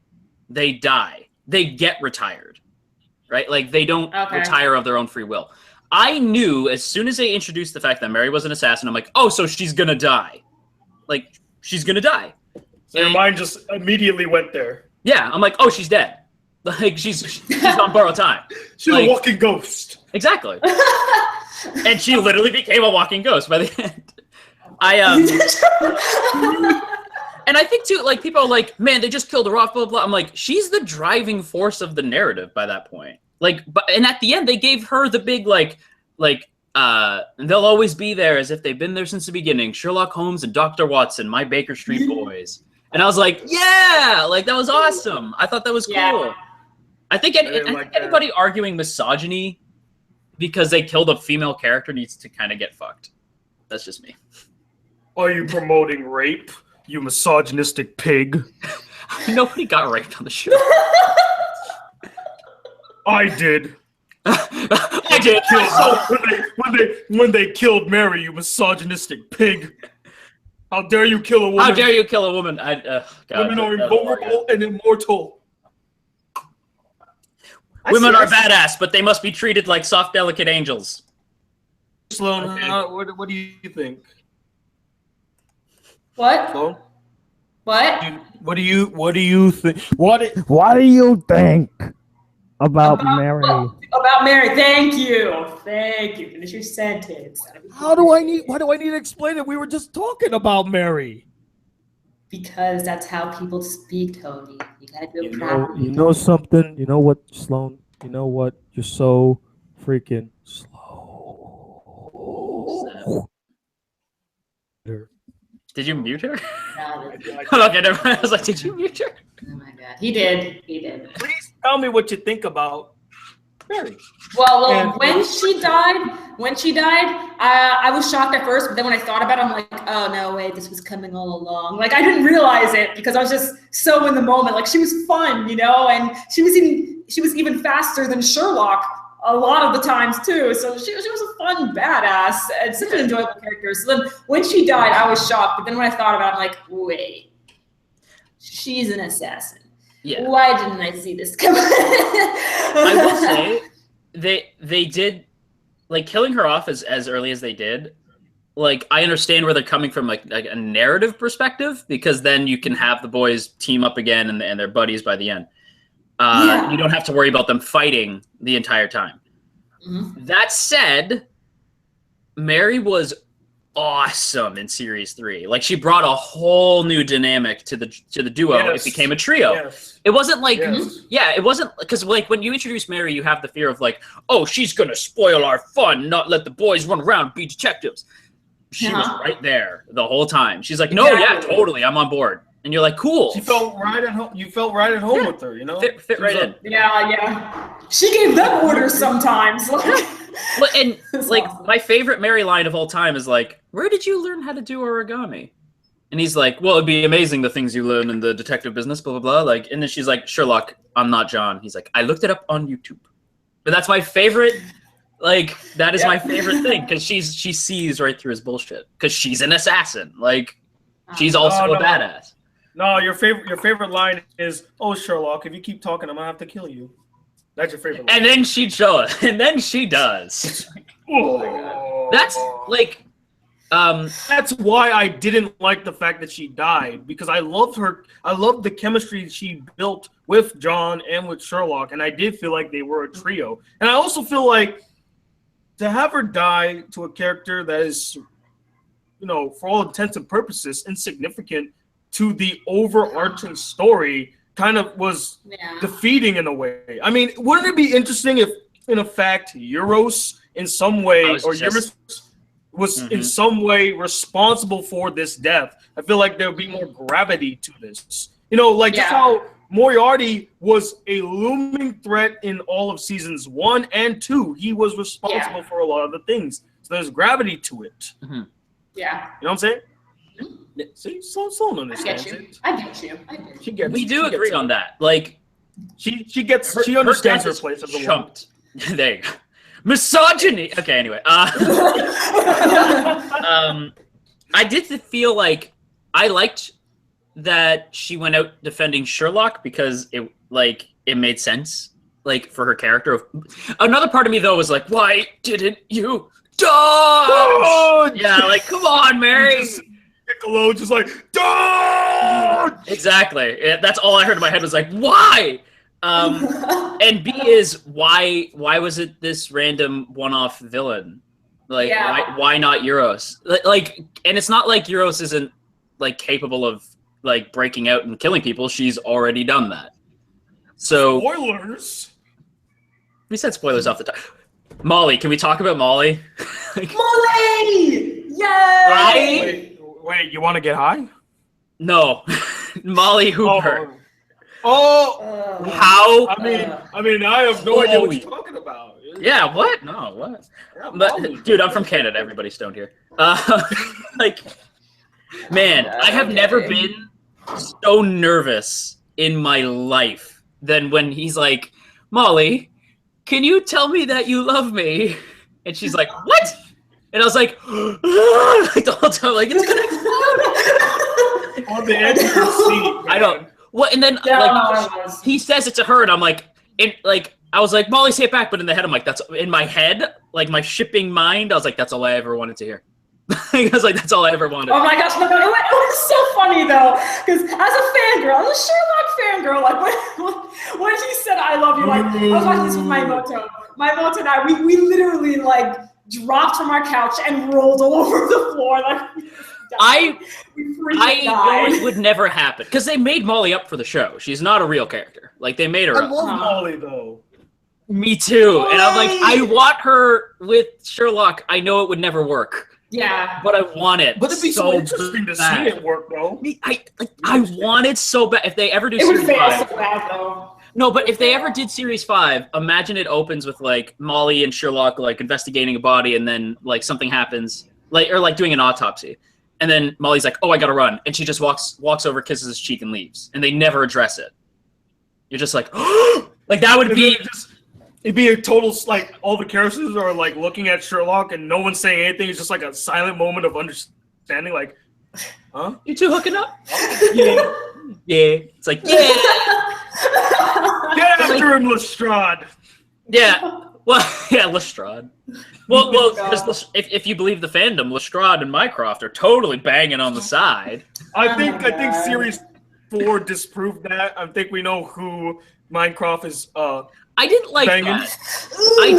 They die. They get retired. Right? Like, they don't retire of their own free will. I knew as soon as they introduced the fact that Mary was an assassin, I'm like, oh, so she's gonna die. Like, she's gonna die. So your mind just immediately went there. Yeah, I'm like, oh, she's dead. Like, she's on borrowed time. She's a walking ghost. Exactly. And she literally became a walking ghost by the end. And I think, too, like, people are like, man, they just killed her off, blah, blah, blah. I'm like, she's the driving force of the narrative by that point. Like, and at the end, they gave her the big, they'll always be there as if they've been there since the beginning. Sherlock Holmes and Dr. Watson, my Baker Street boys. And I was like, yeah, like, that was awesome. I thought that was cool. Yeah. I think anybody arguing misogyny because they killed a female character needs to kind of get fucked. That's just me. Are you promoting rape, you misogynistic pig? Nobody got raped on the show. I did. I did. When they killed Mary, you misogynistic pig. How dare you kill a woman? How dare you kill a woman? Women are invulnerable and immortal. Women are badass, but they must be treated like soft, delicate angels. Sloan, what do you think? What? Sloan? What? What do you think? What do you think about Mary? About Mary. Thank you. Finish your sentence. Why do I need to explain it? We were just talking about Mary. Because that's how people speak, Tony. You gotta do it properly. You know something? You know what, Sloan? You know what? You're so freaking slow. Did you mute her? No, Okay, never mind. I was like, did you mute her? oh my god. He did. Please tell me what you think about Mary. Well, when she died, I was shocked at first, but then when I thought about it, I'm like, oh no, wait, this was coming all along. Like I didn't realize it because I was just so in the moment. Like she was fun, and she was even faster than Sherlock a lot of the times too. So she was a fun badass and such an enjoyable character. So then when she died, I was shocked. But then when I thought about it, I'm like, wait, she's an assassin. Yeah. Why didn't I see this coming? I will say they did, like, killing her off as early as they did. Like, I understand where they're coming from, like a narrative perspective, because then you can have the boys team up again and they're buddies by the end. You don't have to worry about them fighting the entire time. Mm-hmm. That said, Mary was awesome in series 3. Like she brought a whole new dynamic to the duo. Yes. It became a trio. Yes. It wasn't like Yes. it wasn't because like when you introduce Mary, you have the fear of like, oh, she's gonna spoil our fun, not let the boys run around, be detectives. She was right there the whole time. She's like, no, yeah, totally, I'm on board. And you're like, cool. She felt right at home. You felt right at home with her, Fit right in. Yeah. She gave them orders sometimes. Well, and like my favorite Mary line of all time is like, where did you learn how to do origami? And he's like, well, it'd be amazing the things you learn in the detective business, blah, blah, blah. Like, and then she's like, Sherlock, I'm not John. He's like, I looked it up on YouTube. But that's my favorite, like, that is my favorite thing, because she sees right through his bullshit. Because she's an assassin. Like, she's also a badass. No, your favorite line is, oh, Sherlock, if you keep talking, I'm going to have to kill you. That's your favorite line. And then she shows, and then she does. Oh my God. That's, like... that's why I didn't like the fact that she died, because I loved her. I loved the chemistry she built with John and with Sherlock, and I did feel like they were a trio. And I also feel like to have her die to a character that is, for all intents and purposes, insignificant to the overarching story kind of was defeating in a way. I mean, wouldn't it be interesting if, in fact, Eurus in some way, Eurus was in some way responsible for this death? I feel like there would be more gravity to this. Just how Moriarty was a looming threat in all of seasons 1 and 2. He was responsible for a lot of the things. So there's gravity to it. Yeah. You know what I'm saying? See, Sloan understands I get you. She gets. We do agree on that. Like, she understands her place as a woman. There you go. Misogyny. Okay, anyway. I did feel like I liked that she went out defending Sherlock because it made sense, like, for her character. Another part of me though was like, why didn't you dodge? Oh, yeah, like, come on, Mary. Piccolo just like, dodge! Exactly. That's all I heard in my head was like, why? And B is why was it this random one-off villain? Like, why not Eurus? Like, and it's not like Eurus isn't like capable of like breaking out and killing people. She's already done that. So spoilers. We said spoilers off the top. Molly, can we talk about Molly? Molly! Yay! Right? Wait, you want to get high? No, Molly Hooper. How? I mean, I have no idea what you're talking about. Yeah, what? No, what? Yeah, but dude, I'm from Canada. Everybody's stoned here. Like, man, I have never been so nervous in my life than when he's like, Molly, can you tell me that you love me? And she's like, what? And I was like, like the whole time, like, it's gonna explode. On the edge of your seat. I don't. What? And then he says it to her, and I'm like, I was like, Molly, say it back. But in the head, I'm like, that's in my head, like my shipping mind. I was like, that's all I ever wanted to hear. I was like, that's all I ever wanted. Oh my gosh, no, it was so funny though, because as a fangirl, as a Sherlock fangirl, like when he said "I love you," like I was watching this with my Moto. My Moto and I, we literally like dropped from our couch and rolled all over the floor. Like I know it would never happen because they made Molly up for the show. She's not a real character. Like they made her. I love Molly though. Me too, and I'm like, I want her with Sherlock. I know it would never work. Yeah, but I want it. But it'd be so interesting to see it work, though. I want it so bad. If they ever do series 5, so bad, though. No, but if they ever did series 5, imagine it opens with like Molly and Sherlock like investigating a body, and then like something happens, like doing an autopsy, and then Molly's like, "Oh, I gotta run," and she just walks over, kisses his cheek, and leaves, and they never address it. You're just like, like that would be. It'd be a total, like, all the characters are, like, looking at Sherlock and no one's saying anything. It's just, like, a silent moment of understanding, like, huh? You two hooking up? Oh, yeah. Yeah. It's like, yeah. Get after him, Lestrade. Yeah. Well, yeah, Lestrade. Well, because if you believe the fandom, Lestrade and Mycroft are totally banging on the side. I think Series 4 disproved that. I think we know who Mycroft is, I didn't like banging. that. I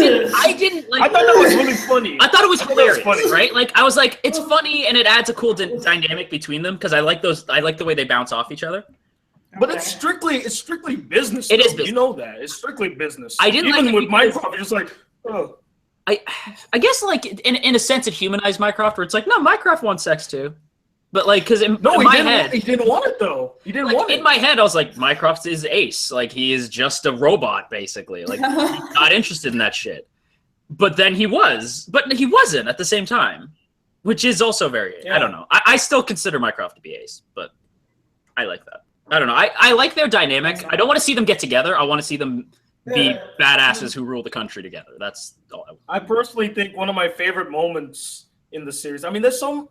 didn't like. I thought that was really funny. I thought it was hilarious, right? Like I was like, it's funny and it adds a cool dynamic between them because I like the way they bounce off each other. But it's strictly business. It is business. You know that it's strictly business. I didn't even like with Mycroft. It's just like, oh. I guess like in a sense it humanized Mycroft, where it's like, no, Mycroft wants sex too. But like, because in my head, he didn't want it though. He didn't want it. In my head, I was like, Mycroft is Ace. Like he is just a robot, basically. Like he's not interested in that shit. But then he was, but he wasn't at the same time, which is also very. Yeah. I don't know. I still consider Mycroft to be Ace, but I like that. I don't know. I like their dynamic. I don't want to see them get together. I want to see them be badasses who rule the country together. That's all I want. I personally think one of my favorite moments in the series. I mean,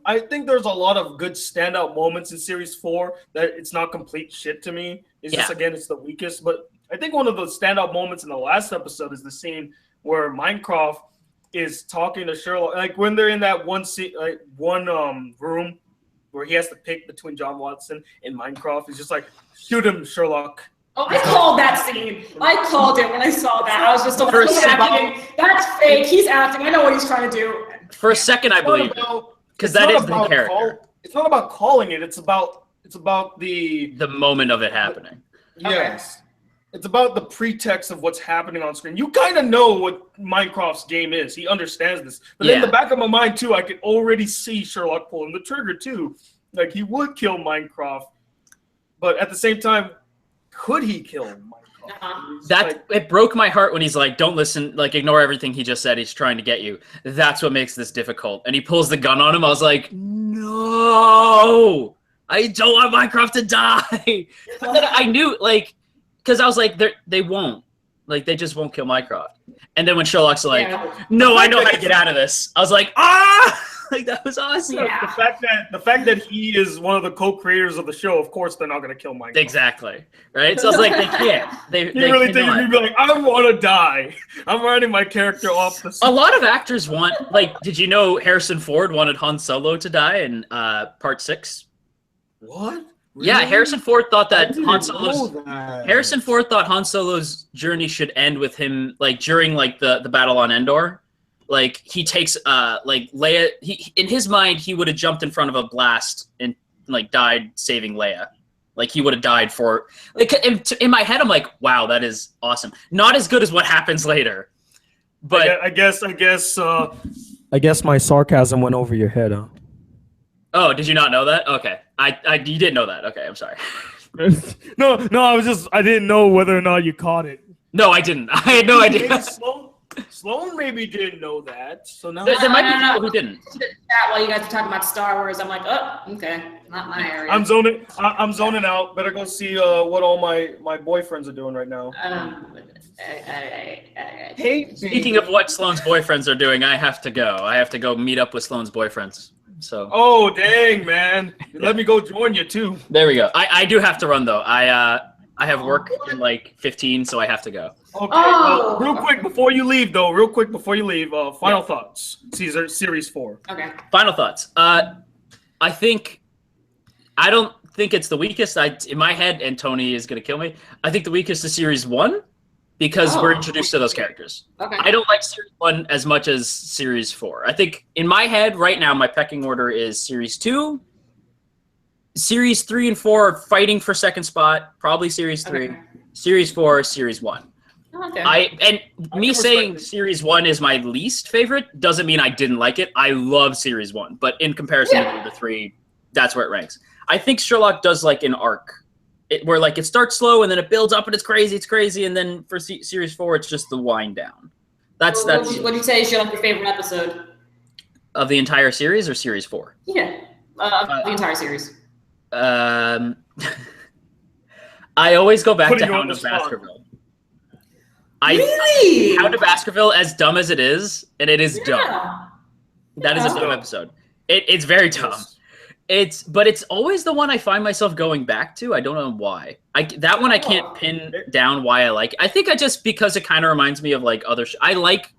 I think there's a lot of good standout moments in series 4 that it's not complete shit to me. It's just, again, it's the weakest. But I think one of the standout moments in the last episode is the scene where Mycroft is talking to Sherlock. Like when they're in that one room where he has to pick between John Watson and Mycroft. He's just like, shoot him, Sherlock. Oh, I called that scene. I called it when I saw that. I was just like, he's acting. That's fake. He's acting. I know what he's trying to do. For a second, I believe it, because that is the character. It's not about calling it. It's about the moment of it happening. Yes, okay. It's about the pretext of what's happening on screen. You kind of know what Mycroft's game is. He understands this, but in the back of my mind too, I could already see Sherlock pulling the trigger too. Like he would kill Mycroft, but at the same time, could he kill Mycroft? It broke my heart when he's like, don't listen, like ignore everything he just said, he's trying to get you. That's what makes this difficult. And he pulls the gun on him. I was like, no, I don't want Mycroft to die. But then I knew, like, because I was like, they won't. Like, they just won't kill Mycroft. And then when Sherlock's like, no, I know how to get out of this. I was like, ah! Like, that was awesome. Yeah. The fact that he is one of the co-creators of the show, of course, they're not going to kill Mycroft. Exactly. Right? So I was like, they can't. They really think you'd be like, I want to die. I'm writing my character off the A lot of actors want, like, did you know Harrison Ford wanted Han Solo to die in part 6? What? Really? Yeah, Harrison Ford thought that Harrison Ford thought Han Solo's journey should end with him, like, during, like, the battle on Endor. Like he takes like Leia. In his mind, he would have jumped in front of a blast and like died saving Leia. Like he would have died for. Like in my head, I'm like, wow, that is awesome. Not as good as what happens later, but I guess my sarcasm went over your head, huh? Oh, did you not know that? Okay, you didn't know that. Okay, I'm sorry. No, I didn't know whether or not you caught it. No, I didn't. I had no idea. Sloan maybe didn't know that, so now there might be people who didn't. While you guys are talking about Star Wars, I'm like, oh, okay, not my area. I'm zoning out. Better go see what all my boyfriends are doing right now. Speaking of what Sloan's boyfriends are doing, I have to go. I have to go meet up with Sloan's boyfriends. So. Oh dang, man! Let me go join you too. There we go. I do have to run though. I have work in like 15, so I have to go. Okay. Well, real quick before you leave, final thoughts. Caesar series 4. Okay. Final thoughts. I don't think it's the weakest. In my head, and Tony is gonna kill me. I think the weakest is series 1 because we're introduced to those characters. Okay. I don't like series 1 as much as series 4. I think in my head right now, my pecking order is series 2. Series 3 and 4 are fighting for second spot. Probably series 3. Okay. Series 4, series 1. Okay. Me saying series 1 is my least favorite doesn't mean I didn't like it. I love series 1, but in comparison to the other 3, that's where it ranks. I think Sherlock does like an arc, where like it starts slow and then it builds up and it's crazy, and then for series 4 it's just the wind down. That's what do you say is your favorite episode of the entire series or series 4? Yeah, the entire series. I always go back to Hound of Baskerville. Really? Hound of Baskerville, as dumb as it is, and it is dumb. That is a dumb episode. It's very dumb. But it's always the one I find myself going back to. I don't know why. That one I can't pin down why I like. I think because it kind of reminds me of like other. I like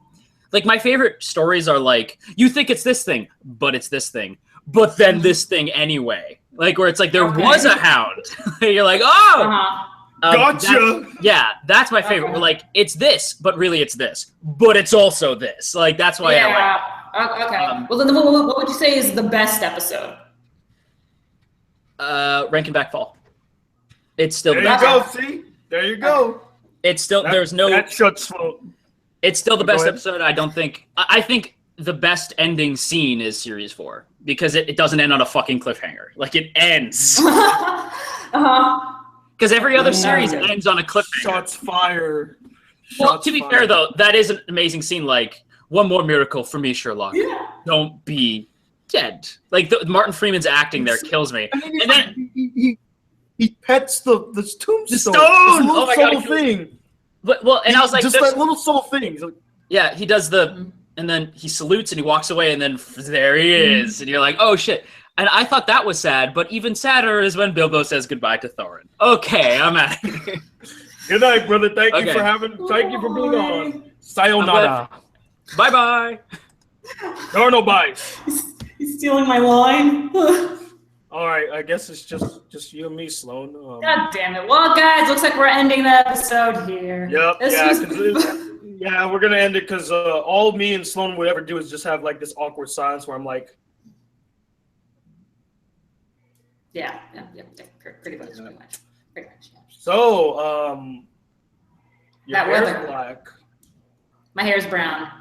my favorite stories are like you think it's this thing, but it's this thing, but then this thing anyway. Like where it's like there was a hound. You're like, oh. Gotcha. That's my favorite. Like it's this, but really it's this, but it's also this. Like that's why I like. Okay. Well, then what would you say is the best episode? Rankin Back Fall. It's still there the best. you go. See, there you go. It's still that shuts Sloan. It's still the best episode. I don't think. I think the best ending scene is series 4 because it doesn't end on a fucking cliffhanger. Like it ends. Because every other series ends on a cliffhanger. Shots fired. Well, to be fair though, that is an amazing scene. Like one more miracle for me, Sherlock. Yeah. Don't be dead. Like Martin Freeman's acting there kills me. And then he pets the tombstone. The stone. Oh my god, thing. But and I was like, just that little soul thing. Yeah, he does and then he salutes and he walks away, and then there he is, and you're like, oh shit. And I thought that was sad, but even sadder is when Bilbo says goodbye to Thorin. Okay, I'm out of here. Good night, brother. Thank you for being on. Sayonara. Bye bye. There are no byes. He's stealing my line. All right, I guess it's just you and me, Sloan. God damn it. Well, guys, looks like we're ending the episode here. Yep. Yeah, we're gonna end it because all me and Sloan would ever do is just have like this awkward silence where I'm like. Yeah, pretty much. So, your hair's black. My hair's brown.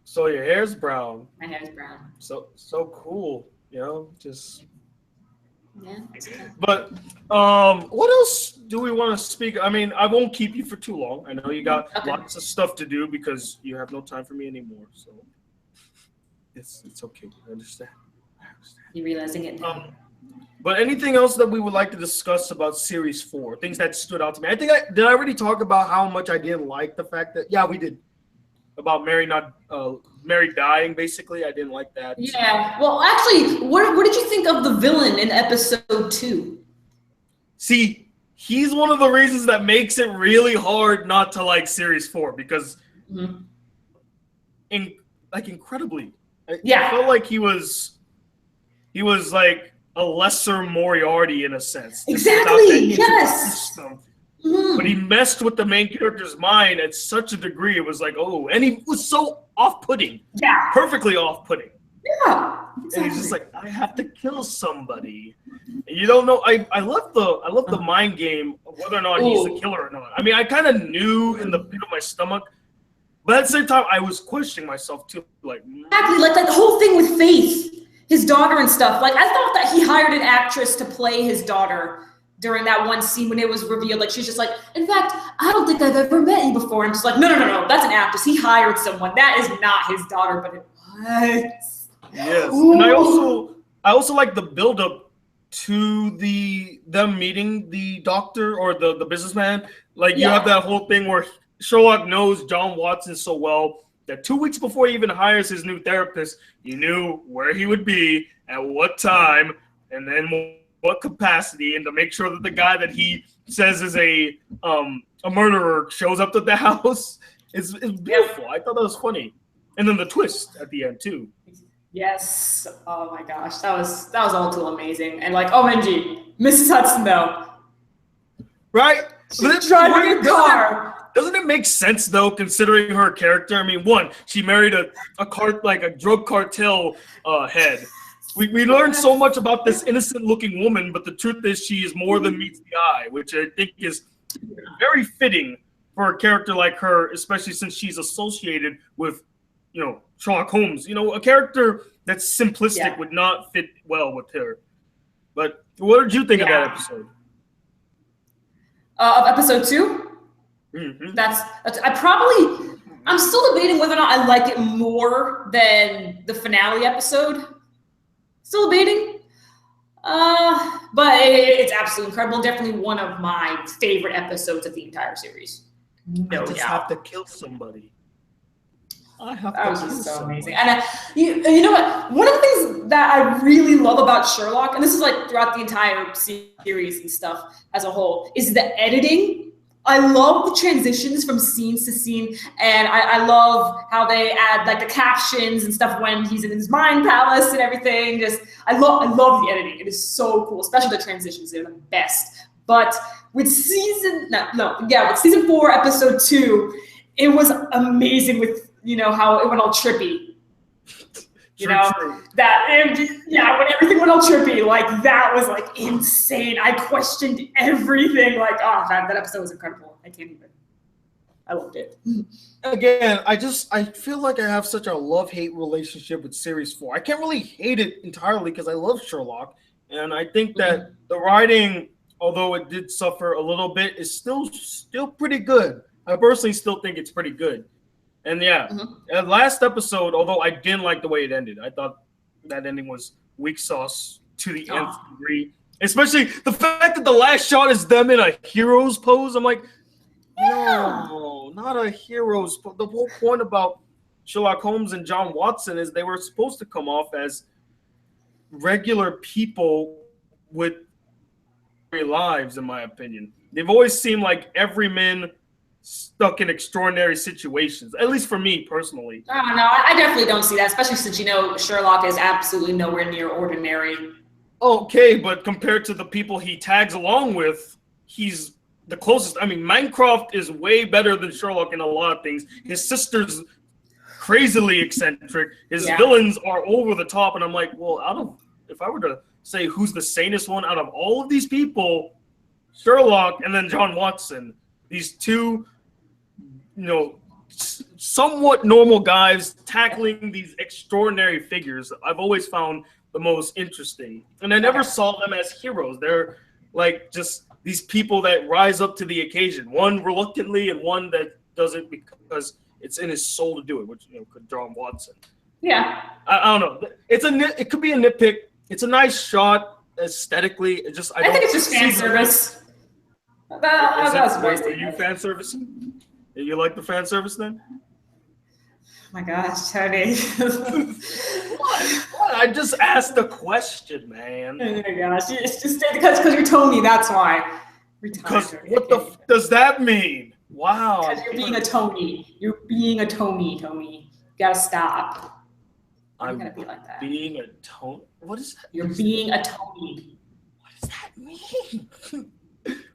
So your hair's brown. My hair's brown. So cool, just. Yeah. But what else do we want to speak? I mean, I won't keep you for too long. I know you got lots of stuff to do because you have no time for me anymore. So it's okay. I understand. You're realizing it now. But anything else that we would like to discuss about Series 4? Things that stood out to me. I think did I already talk about how much I didn't like the fact that we did about Mary dying. Basically, I didn't like that. Yeah. Well, actually, what did you think of the villain in episode 2? See, he's one of the reasons that makes it really hard not to like Series 4 because, incredibly, I felt like he was like a lesser Moriarty in a sense. Exactly. Yes. But he messed with the main character's mind at such a degree. It was like, and he was so off-putting. Yeah. Perfectly off-putting. Yeah. Exactly. And he's just like, I have to kill somebody. And you don't know. I love the mind game of whether or not he's the killer or not. I mean, I kind of knew in the pit of my stomach, but at the same time, I was questioning myself too. Like, exactly. Like the whole thing with Faith, his daughter and stuff. Like, I thought that he hired an actress to play his daughter during that one scene when it was revealed. Like, she's just like, in fact, I don't think I've ever met you before. I'm just like, no, that's an actress. He hired someone. That is not his daughter, but it was. Yes. Ooh. And I also like the buildup to them meeting the doctor or the businessman. Like you have that whole thing where Sherlock knows John Watson so well that 2 weeks before he even hires his new therapist, he knew where he would be at what time and then what capacity, and to make sure that the guy that he says is a murderer shows up to the house. It's beautiful. I thought that was funny, and then the twist at the end too. Yes. Oh my gosh, that was all too amazing. And like, OMG, Mrs. Hudson though. Right? She's driving a car. Doesn't it make sense though, considering her character? I mean, one, she married a drug cartel head. We learned so much about this innocent-looking woman, but the truth is she is more than meets the eye, which I think is very fitting for a character like her, especially since she's associated with, Sherlock Holmes. A character that's simplistic would not fit well with her. But what did you think of that episode? Of episode 2? Mm-hmm. I'm still debating whether or not I like it more than the finale episode. Still debating. But it's absolutely incredible. Definitely one of my favorite episodes of the entire series. No doubt. I just have to kill somebody. That was just so amazing. And you know what? One of the things that I really love about Sherlock, and this is like throughout the entire series and stuff as a whole, is the editing. I love the transitions from scenes to scene, and I love how they add like the captions and stuff when he's in his mind palace and everything. I love the editing. It is so cool, especially the transitions. They're the best. But with season 4, episode 2, it was amazing with how it went all trippy. True. When everything went all trippy, like that was like insane. I questioned everything. Like, that episode was incredible. I loved it. Again, I feel like I have such a love-hate relationship with Series 4. I can't really hate it entirely because I love Sherlock, and I think that the writing, although it did suffer a little bit, is still pretty good. I personally still think it's pretty good. And the last episode, although I didn't like the way it ended, I thought that ending was weak sauce to the nth degree. Especially the fact that the last shot is them in a hero's pose. I'm like, no, not a hero's pose. The whole point about Sherlock Holmes and John Watson is they were supposed to come off as regular people with lives, in my opinion. They've always seemed like everymen stuck in extraordinary situations, at least for me personally. No, I definitely don't see that, especially since Sherlock is absolutely nowhere near ordinary. Okay, but compared to the people he tags along with, he's the closest. I mean, Mycroft is way better than Sherlock in a lot of things. His sister's crazily eccentric. His villains are over the top, and I'm like, well, if I were to say who's the sanest one out of all of these people, Sherlock and then John Watson. These two, somewhat normal guys tackling these extraordinary figures, I've always found the most interesting. And I never saw them as heroes. They're like just these people that rise up to the occasion, one reluctantly and one that does it because it's in his soul to do it, which could John Watson. Yeah. I don't know. It could be a nitpick. It's a nice shot aesthetically. I think it's just fan service. Are you fan servicing? You like the fan service then? Oh my gosh, Tony. What? I just asked the question, man. Oh my gosh, it's just because you're Tony, that's why. Because what the does that mean? Wow. Because you're being a Tony. You're being a Tony. You gotta stop. I'm gonna be like that. Being a Tony? What is that? You're being a Tony. What does that mean?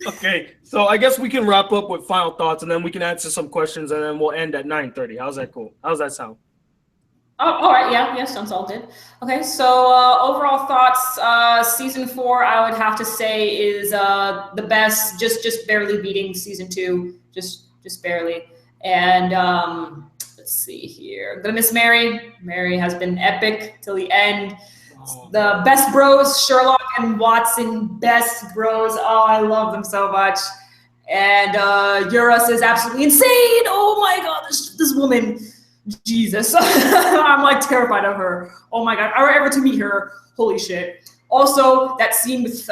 Okay, so I guess we can wrap up with final thoughts, and then we can answer some questions, and then we'll end at 9:30. How's that cool? How's that sound? Oh, all right. Yeah, sounds all good. Okay, so overall thoughts. Season 4, I would have to say is the best, just barely beating season 2, just barely. And let's see here. I'm gonna miss Mary. Mary has been epic till the end. The best bros, Sherlock and Watson, best bros. Oh, I love them so much. And Eurus is absolutely insane. Oh my God, this woman, Jesus. I'm like terrified of her. Oh my God, if I were ever to meet her, holy shit. Also, that scene with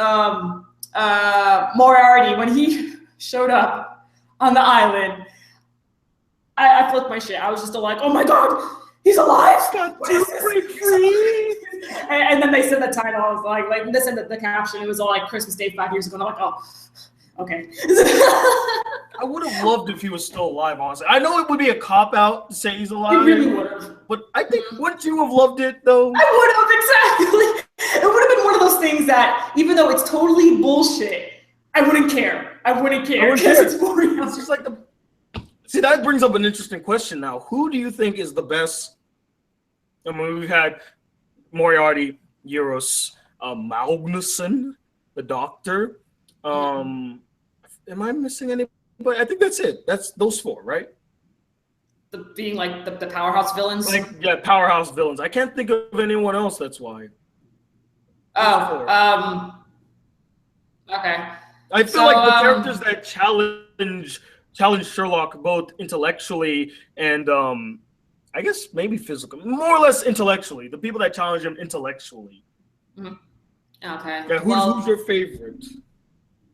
Moriarty when he showed up on the island, I flipped my shit. I was just like, oh my god, he's alive! What is this? And then they said the title. I was like they said the caption. It was all like Christmas Day 5 years ago. And I'm like, oh, okay. I would have loved if he was still alive, honestly. I know it would be a cop-out to say he's alive. You really would have. But I think, wouldn't you have loved it, though? I would have, exactly. It would have been one of those things that, even though it's totally bullshit, I wouldn't care. I wouldn't care. Because it's boring. It's just like See, that brings up an interesting question now. Who do you think is the best? I mean, we've had Moriarty, Eurus, Magnusson, the Doctor. Am I missing anybody? I think that's it. That's those four, right? Being like the powerhouse villains? Powerhouse villains. I can't think of anyone else, that's why. Oh, okay. I feel like the characters that challenge Sherlock both intellectually and I guess maybe physically, more or less intellectually. The people that challenge him intellectually. Mm-hmm. Okay. Yeah, who's your favorite?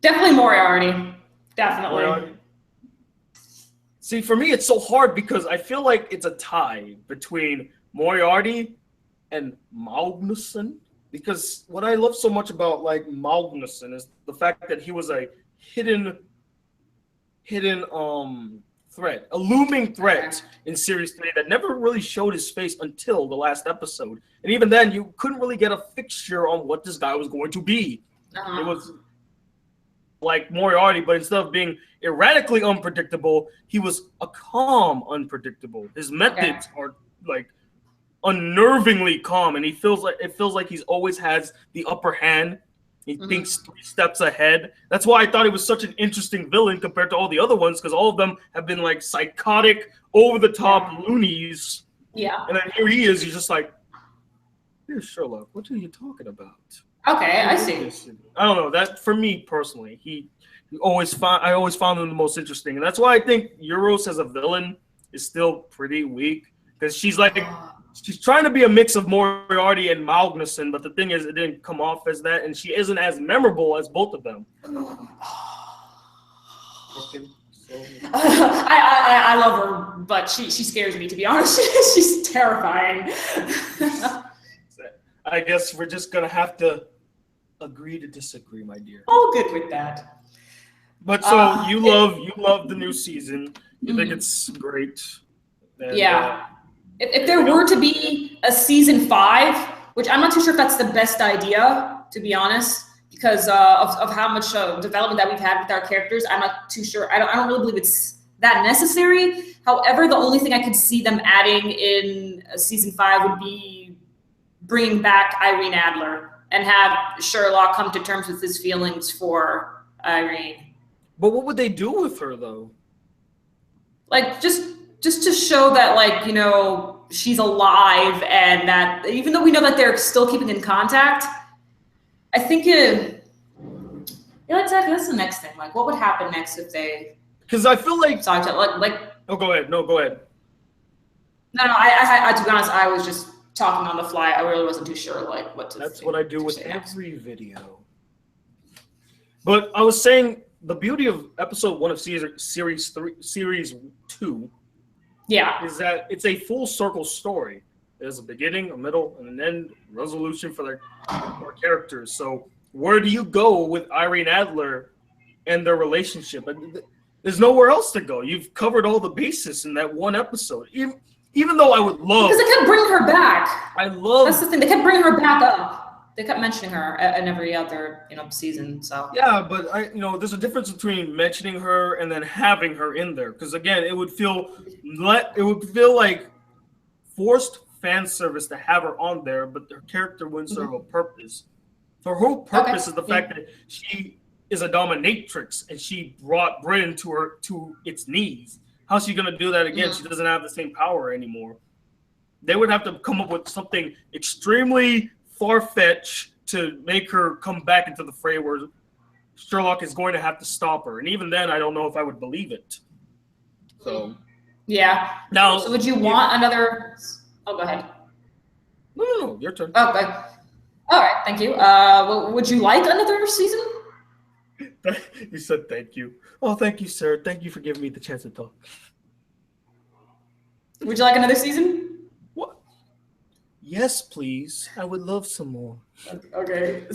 Definitely Moriarty. Definitely. Moriarty. See, for me, it's so hard because I feel like it's a tie between Moriarty and Magnusson. Because what I love so much about like Magnusson is the fact that he was a hidden threat, a looming threat in series 3 that never really showed his face until the last episode. And even then, you couldn't really get a fixture on what this guy was going to be. It was like Moriarty, but instead of being erratically unpredictable, he was a calm unpredictable. His methods are like unnervingly calm, and it feels like he's always has the upper hand. He thinks 3 steps ahead. That's why I thought he was such an interesting villain compared to all the other ones, because all of them have been like psychotic, over-the-top loonies. Yeah. And then here he is. He's just like, here's Sherlock. What are you talking about? Okay, I see. I don't know. That for me personally, I always found him the most interesting, and that's why I think Eurus as a villain is still pretty weak, because she's trying to be a mix of Moriarty and Magnusson, but the thing is, it didn't come off as that, and she isn't as memorable as both of them. I love her, but she scares me, to be honest. She's terrifying. I guess we're just gonna have to agree to disagree, my dear. All good with that. But so you love the new season. You think it's great. And, yeah. If there were to be a season 5, which I'm not too sure if that's the best idea, to be honest, because of how much development that we've had with our characters, I'm not too sure. I don't really believe it's that necessary. However, the only thing I could see them adding in season 5 would be bringing back Irene Adler and have Sherlock come to terms with his feelings for Irene. But what would they do with her, though? Like, just to show that, like, you know, she's alive, and that even though we know that they're still keeping in contact, I think exactly, that's the next thing. Like, what would happen next if they? Because I feel like Oh, go ahead. No, go ahead. No. I to be honest, I was just talking on the fly. I really wasn't too sure, like, what to. That's what I do with every video. But I was saying the beauty of episode 1 of series 2. Yeah. Is that it's a full circle story. There's a beginning, a middle, and an end resolution for our characters. So where do you go with Irene Adler and their relationship? There's nowhere else to go. You've covered all the bases in that one episode. Even though I would love... Because they kept bringing her back. That's the thing. They kept bringing her back up. They kept mentioning her in every other, season. So yeah, but there's a difference between mentioning her and then having her in there. Because again, it would feel like forced fan service to have her on there, but her character wouldn't serve a purpose. Her whole purpose is the fact that she is a dominatrix and she brought Britain to its knees. How's she gonna do that again? She doesn't have the same power anymore. They would have to come up with something extremely far-fetched to make her come back into the fray where Sherlock is going to have to stop her. And even then, I don't know if I would believe it. So yeah. Now, so would you want another? Oh, go ahead. No, your turn. Okay. All right. thank you. Would you like another season? You said thank you. Oh, thank you, sir. Thank you for giving me the chance to talk. Would you like another season? What? Yes, please. I would love some more. Okay.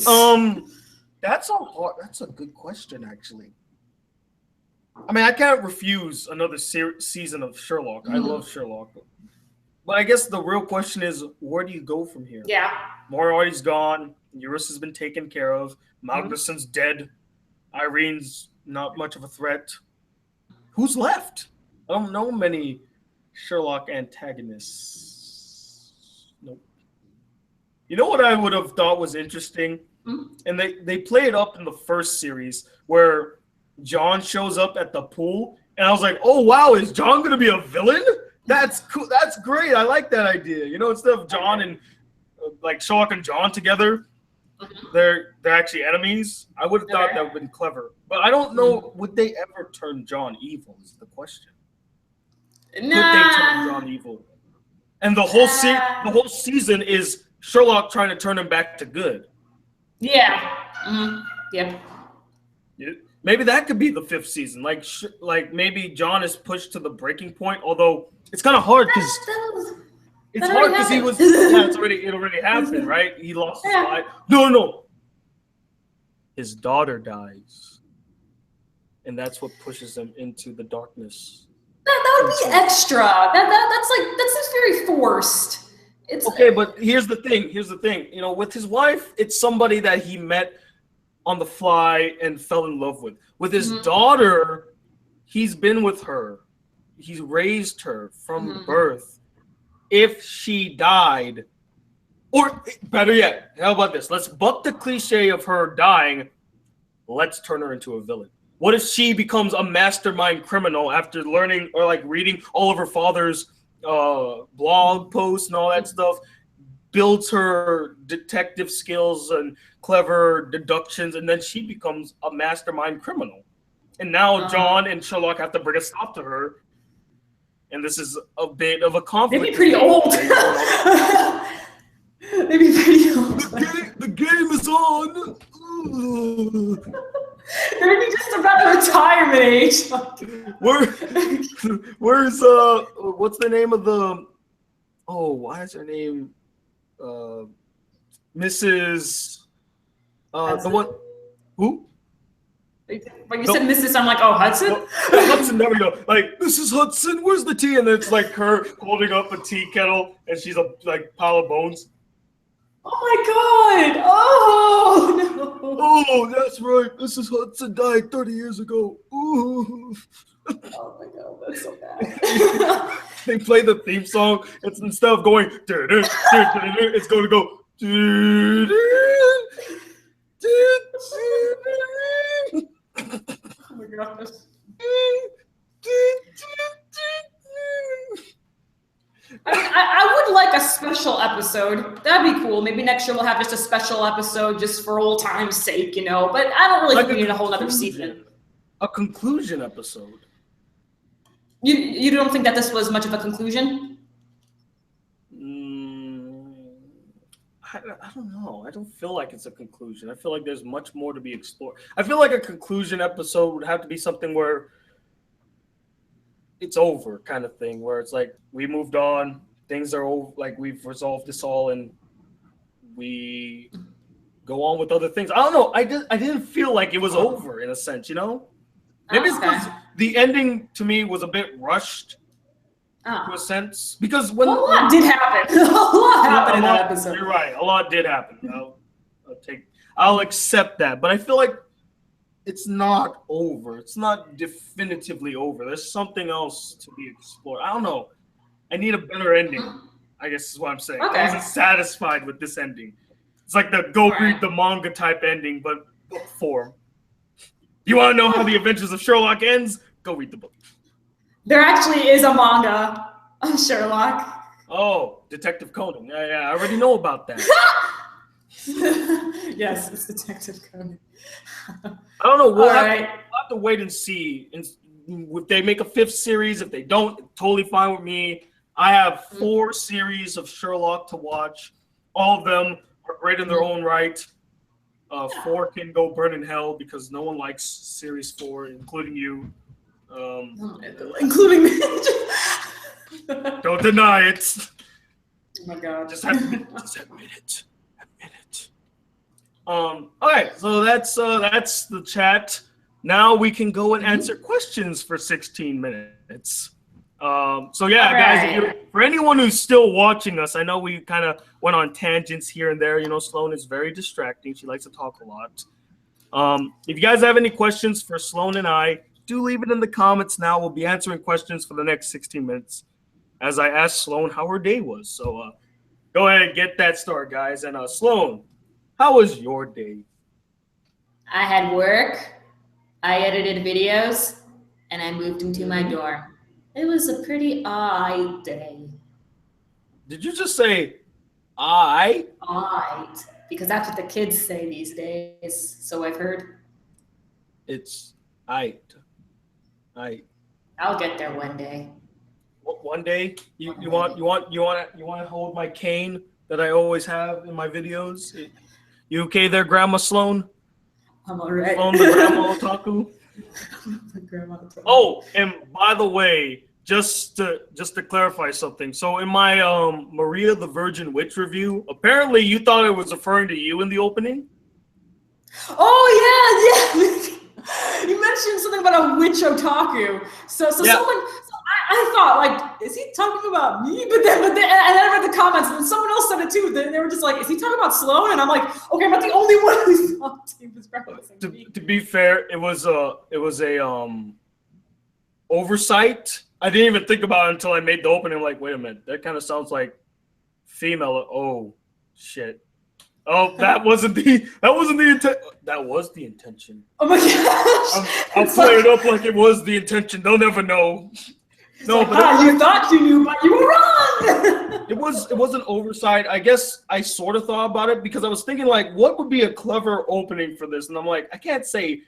That's a good question, actually. I mean, I can't refuse another season of Sherlock. I love Sherlock. But I guess the real question is, where do you go from here? Yeah. Moriarty's gone. Eurus has been taken care of. Magnuson's dead. Irene's not much of a threat. Who's left? I don't know many Sherlock antagonists. Nope. You know what I would have thought was interesting? And they play it up in the first series where John shows up at the pool, and I was like, oh wow, is John gonna be a villain? That's cool. That's great. I like that idea. You know, instead of John and like Sherlock and John together, they're actually enemies. I would have thought that would have been clever. But I don't know, would they ever turn John evil is the question. Could they turn John evil? And the whole season is Sherlock trying to turn him back to good. Yeah. Yep. Maybe that could be the 5th season. Like maybe John is pushed to the breaking point. Although it's kind of hard because it already happened, right? He lost his life. No. His daughter dies, and that's what pushes him into the darkness. That would be extra. That's just very forced. It's okay, but here's the thing. You know, with his wife, it's somebody that he met on the fly and fell in love with. With his daughter, he's been with her. He's raised her from birth. If she died, or better yet, how about this? Let's buck the cliche of her dying. Let's turn her into a villain. What if she becomes a mastermind criminal after learning or like reading all of her father's blog posts and all that stuff, builds her detective skills and clever deductions, and then she becomes a mastermind criminal. And now John and Sherlock have to bring a stop to her. And this is a bit of a conflict. They'd be pretty old. They'd be pretty old. The game is on. They'd be just about retirement age. Where's what's the name of the? Oh, why is her name? Mrs. The one who? When you said Mrs., I'm like, oh, Hudson? Hudson, there we go. Like, Mrs. Hudson, where's the tea? And then it's like her holding up a tea kettle, and she's a like pile of bones. Oh my god! Oh no! Oh, that's right. Mrs. Hudson died 30 years ago. Ooh. Oh my god, that's so bad. They play the theme song. It's instead of going, it's going to go. Oh my gosh. I would like a special episode. That'd be cool. Maybe next year we'll have just a special episode just for old time's sake, you know. But I don't really think we need a whole other season. A conclusion episode. You don't think that this was much of a conclusion? I don't know. I don't feel like it's a conclusion. I feel like there's much more to be explored. I feel like a conclusion episode would have to be something where it's over kind of thing, where it's like we moved on, things are over, like we've resolved this all and we go on with other things. I don't know. I didn't feel like it was over in a sense, you know? Maybe it's because the ending to me was a bit rushed to a sense. Because when a lot did happen. A lot happened in that episode. You're right. A lot did happen. I'll accept that. But I feel like it's not over. It's not definitively over. There's something else to be explored. I don't know. I need a better ending, I guess is what I'm saying. Okay. I wasn't satisfied with this ending. It's like the read the manga type ending, but book form. You want to know how the Adventures of Sherlock ends? Go read the book. There actually is a manga of Sherlock. Oh, Detective Conan. Yeah, I already know about that. Yes, it's Detective Conan. I don't know. We'll have to wait and see. If they make a 5th series, if they don't, totally fine with me. I have 4 series of Sherlock to watch. All of them are great in their own right. 4 can go burn in hell because no one likes series 4, including you. Including me. Don't deny it. Oh my god. Just admit it. Admit it. Okay, so that's the chat. Now we can go and answer questions for 16 minutes. So yeah, guys, for anyone who's still watching us, I know we kind of went on tangents here and there. You know, Sloan is very distracting. She likes to talk a lot. If you guys have any questions for Sloan and I, do leave it in the comments now. We'll be answering questions for the next 16 minutes as I asked Sloan how her day was. So go ahead and get that started, guys. And Sloan, how was your day? I had work, I edited videos, and I moved into my dorm. It was a pretty odd day. Did you just say I? Odd. Because that's what the kids say these days. So I've heard. It's I. I'll get there one day. One day, you want to hold my cane that I always have in my videos. You okay there, Grandma Sloan? I'm alright. Sloan the Grandma Otaku. Oh, and by the way, just to clarify something. So in my Maria the Virgin Witch review, apparently you thought I was referring to you in the opening. Oh yeah. You mentioned something about a witch otaku. So yeah. I thought, like, is he talking about me? But then, and then I read the comments, and someone else said it too. They were just like, is he talking about Sloan? And I'm like, okay, I'm not the only one who thought he was referencing me. To be fair, it was a oversight. I didn't even think about it until I made the opening. I'm like, wait a minute, that kind of sounds like female. Oh shit. Oh, that wasn't the intent. That was the intention. Oh my gosh! I'll play it up like it was the intention. They'll never know. No, like, but you thought you knew, but you were wrong. It was an oversight. I guess I sort of thought about it because I was thinking like, what would be a clever opening for this? And I'm like, I can't say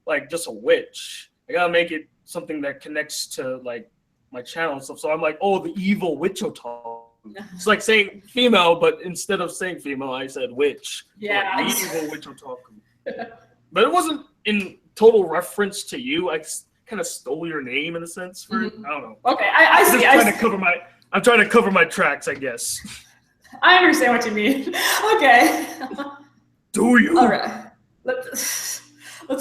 like just a witch. I gotta make it something that connects to like my channel and stuff. So I'm like, oh, the evil witch otaku. It's like saying female, but instead of saying female, I said witch. Yeah. Like, the evil witch otaku. But it wasn't in total reference to you. I kind of stole your name in a sense for it. I don't know. Okay, I see. I'm trying to cover my tracks, I guess. I understand what you mean. Okay. Do you? All right. Let's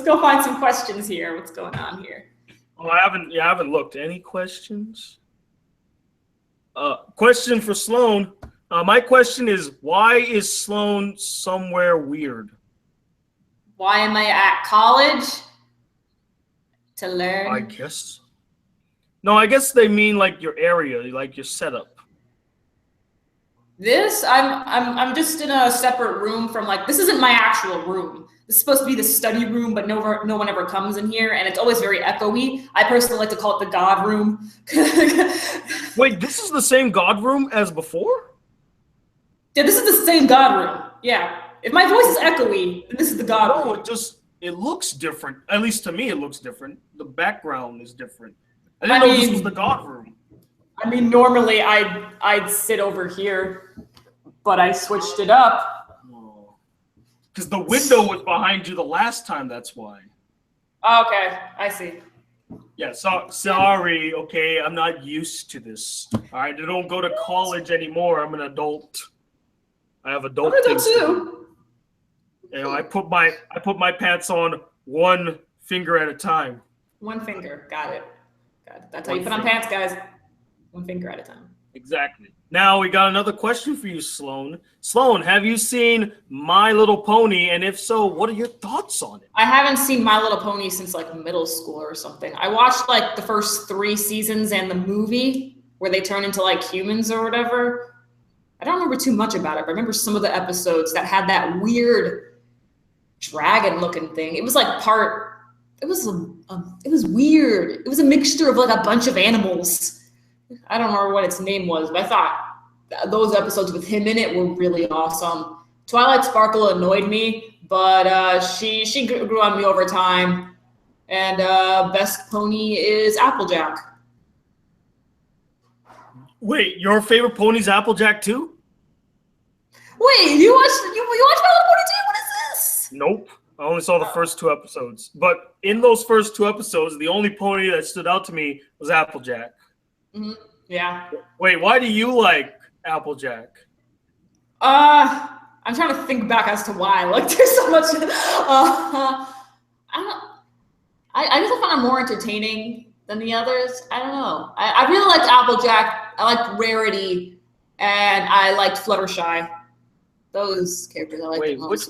go find some questions here. What's going on here? Oh, I haven't looked. Any questions? Question for Sloan. My question is, why is Sloan somewhere weird? Why am I at college? To learn. I guess. No, I guess they mean like your area, like your setup. This, I'm just in a separate room from like, this isn't my actual room. This is supposed to be the study room, but no one ever comes in here, and it's always very echoey. I personally like to call it the God room. Wait, this is the same God room as before? Yeah, this is the same God room. Yeah. If my voice is echoey, then this is the God room. It looks different. At least to me, it looks different. The background is different. I didn't know this was the God room. I mean, normally I'd sit over here, but I switched it up. Because the window was behind you the last time, that's why. Okay, I see. Yeah, sorry, okay, I'm not used to this. All right, I don't go to college anymore. I'm an adult. I have adult things to do. You know, I put my pants on one finger at a time. One finger, got it. That's how you put on pants, guys. One finger at a time. Exactly. Now we got another question for you, Sloan. Sloan, have you seen My Little Pony? And if so, what are your thoughts on it? I haven't seen My Little Pony since like middle school or something. I watched like the first 3 seasons and the movie where they turn into like humans or whatever. I don't remember too much about it, but I remember some of the episodes that had that weird dragon looking thing. It was like it was weird. It was a mixture of like a bunch of animals. I don't remember what its name was, but I thought those episodes with him in it were really awesome. Twilight Sparkle annoyed me, but she grew on me over time. And best pony is Applejack. Wait, your favorite pony's Applejack too? Wait, you watched My Little Pony too? What is this? Nope. I only saw the first 2 episodes. But in those first 2 episodes, the only pony that stood out to me was Applejack. Mm-hmm. Yeah. Wait, why do you like Applejack? I'm trying to think back as to why. Like, there's so much. I guess I find him more entertaining than the others. I don't know. I really liked Applejack. I liked Rarity, and I liked Fluttershy. Those characters I liked. Wait, the most.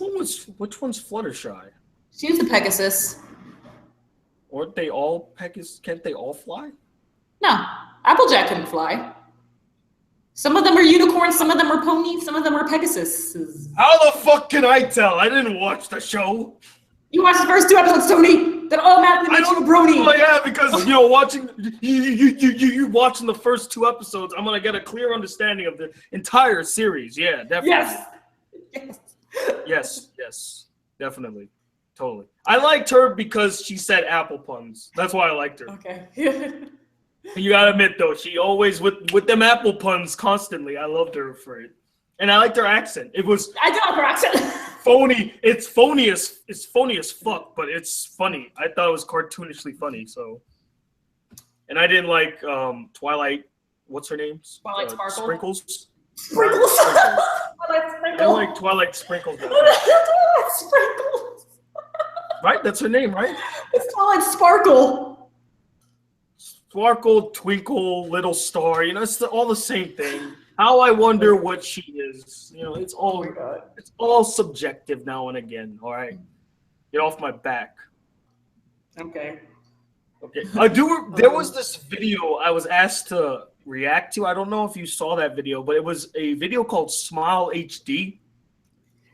which one's Fluttershy? She was the Pegasus. Aren't they all Pegasus? Can't they all fly? No, Applejack couldn't fly. Some of them are unicorns, some of them are ponies, some of them are Pegasus. How the fuck can I tell? I didn't watch the show. You watched the first 2 episodes, Tony. That automatically makes you a brony. Well, yeah, because watching you watching the first 2 episodes, I'm gonna get a clear understanding of the entire series. Yeah, definitely. Yes, definitely, totally. I liked her because she said apple puns. That's why I liked her. Okay. You gotta admit though, she always with them apple puns constantly. I loved her for it, and I liked her accent. It was I got her accent. phony. It's phony as fuck, but it's funny. I thought it was cartoonishly funny. So, and I didn't like Twilight. What's her name? Twilight Sparkle. Sprinkles. Sprinkles. I don't like Twilight Sprinkles. Sprinkles. Right, that's her name, right? It's Twilight Sparkle. Sparkle, twinkle, little star. It's all the same thing. How I wonder what she is. It's all subjective now and again. All right, get off my back. Okay. There was this video I was asked to react to. I don't know if you saw that video, but it was a video called Smile HD.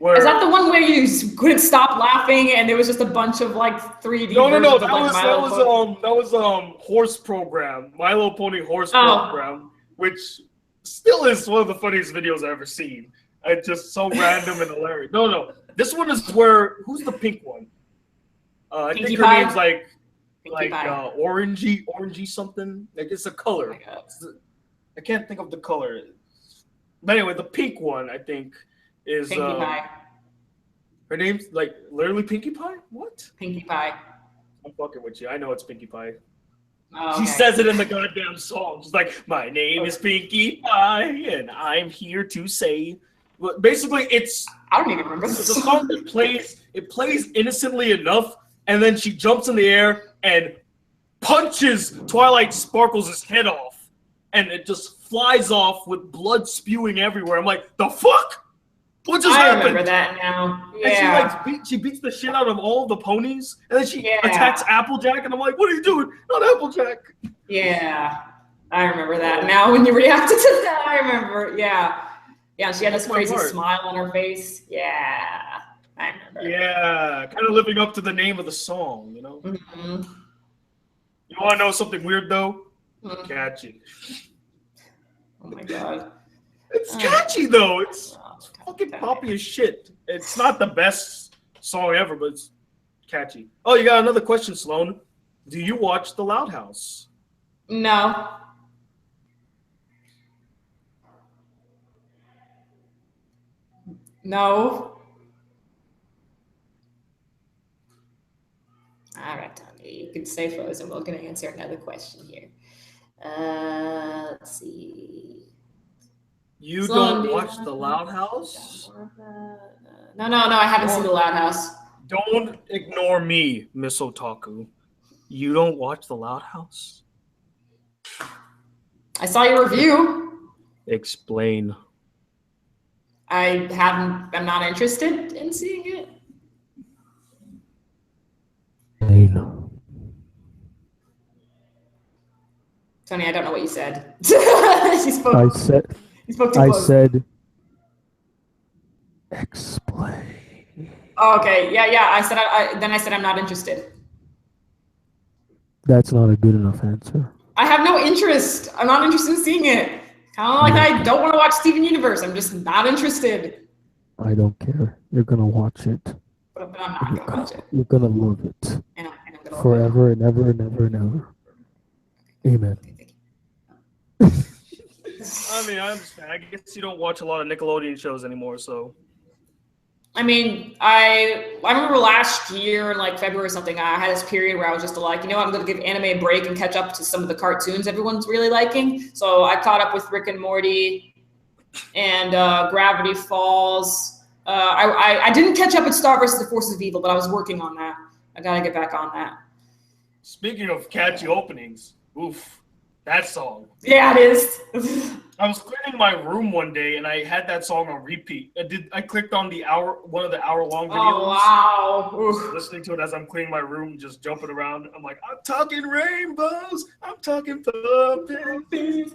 Is that the one where you couldn't stop laughing and there was just a bunch of like 3D? No. That was horse program, My Little Pony horse program, which still is one of the funniest videos I've ever seen. It's just so random and hilarious. No. This one is who's the pink one? I think her name's like orangey something. Like it's a color. I can't think of the color. But anyway, the pink one I think is Pinkie Pie. Her name's like literally Pinkie Pie? What? Pinkie Pie. I'm fucking with you. I know it's Pinkie Pie. Oh, okay. She says it in the goddamn song. She's like, "My name is Pinkie Pie, and I'm here to say." But basically, I don't even remember it's a song that plays innocently enough, and then she jumps in the air and punches Twilight Sparkles' head off, and it just flies off with blood spewing everywhere. I'm like, the fuck? What just happened? I remember that now. Yeah. And she beats the shit out of all the ponies, and then she attacks Applejack, and I'm like, what are you doing? Not Applejack. Yeah, I remember that. Now when you reacted to that, I remember. Yeah, she had this crazy smile on her face. Yeah, I remember. Yeah, kind of living up to the name of the song, Mm-hmm. You want to know something weird, though? Mm-hmm. Catchy. Oh, my God. It's catchy, though. It's fucking poppy as shit. It's not the best song ever, but it's catchy. Oh, you got another question, Sloan. Do you watch The Loud House? No. No. All right, Tommy. You can stay frozen. We're going to answer another question here. Let's see. You don't watch The Loud House? No. I haven't seen The Loud House. Don't ignore me, Miss Otaku. You don't watch The Loud House? I saw your review. Explain. I'm not interested in seeing it. Tony, I don't know what you said. You spoke too close. said explain. Oh, okay. Yeah. I said I'm not interested. That's not a good enough answer. I have no interest. I'm not interested in seeing it. Kind of like I don't want to watch Steven Universe. I'm just not interested. I don't care. You're gonna watch it. But I'm not gonna watch it. You're gonna love it. And I'm gonna forever and ever and ever and ever. Amen. I mean, I understand. I guess you don't watch a lot of Nickelodeon shows anymore, so. I mean, I remember last year in like February or something, I had this period where I was just like, you know what, I'm going to give anime a break and catch up to some of the cartoons everyone's really liking. So I caught up with Rick and Morty and Gravity Falls. I didn't catch up with Star vs. the Forces of Evil, but I was working on that. I got to get back on that. Speaking of catchy openings, oof, that song. Yeah, it is. I was cleaning my room one day and I had that song on repeat. I clicked on one of the hour-long videos. Oh, wow. Oof. Listening to it as I'm cleaning my room, just jumping around. I'm like, I'm talking rainbows. I'm talking puppies.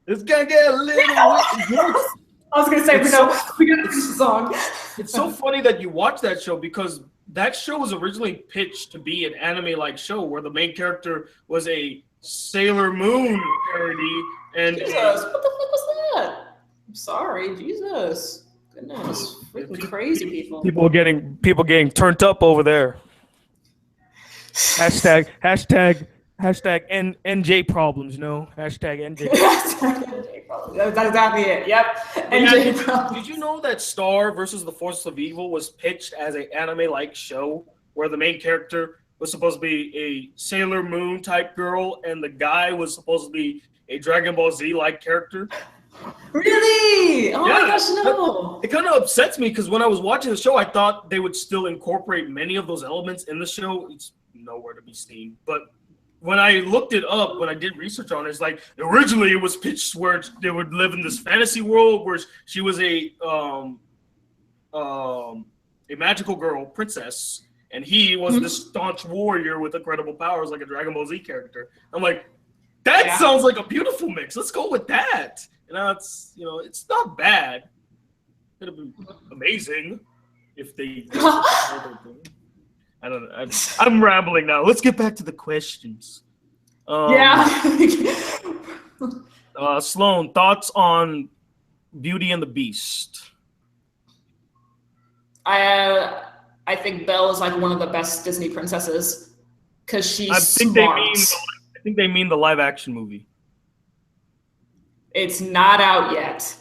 It's gonna get a little. I was gonna say, we got to finish the song. It's so funny that you watch that show because that show was originally pitched to be an anime-like show where the main character was a Sailor Moon parody. And Jesus, what the fuck was that? I'm sorry, Jesus. Goodness, freaking crazy people. People getting turned up over there. Hashtag NJ problems, you know? Hashtag NJ. That's exactly it. Yep. NJ problems. Did you know that Star versus the Forces of Evil was pitched as an anime-like show where the main character was supposed to be a Sailor Moon type girl and the guy was supposed to be a Dragon Ball Z like character? Really? Oh my gosh, no. It kind of upsets me because when I was watching the show, I thought they would still incorporate many of those elements in the show. It's nowhere to be seen. But when I looked it up, when I did research on it, it's like originally it was pitched where they would live in this fantasy world where she was a magical girl princess, and he was this staunch warrior with incredible powers like a Dragon Ball Z character. I'm like, that sounds like a beautiful mix. Let's go with that. And now it's it's not bad. It'd be amazing if they. I don't know. I'm rambling now. Let's get back to the questions. Sloan, thoughts on Beauty and the Beast? I think Belle is like one of the best Disney princesses because she's smart. I think they mean the live action movie. It's not out yet.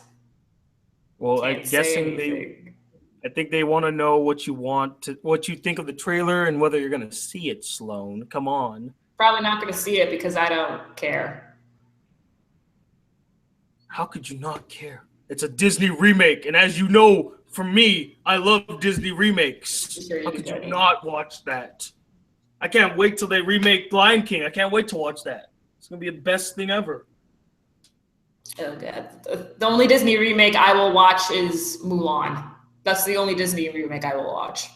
Well, I'm guessing I think they want to know what you think of the trailer and whether you're going to see it, Sloan. Come on. Probably not going to see it because I don't care. How could you not care? It's a Disney remake, and as you know, for me, I love Disney remakes. How could you not watch that? I can't wait till they remake Lion King. I can't wait to watch that. It's going to be the best thing ever. Oh, God. The only Disney remake I will watch is Mulan. That's the only Disney remake I will watch.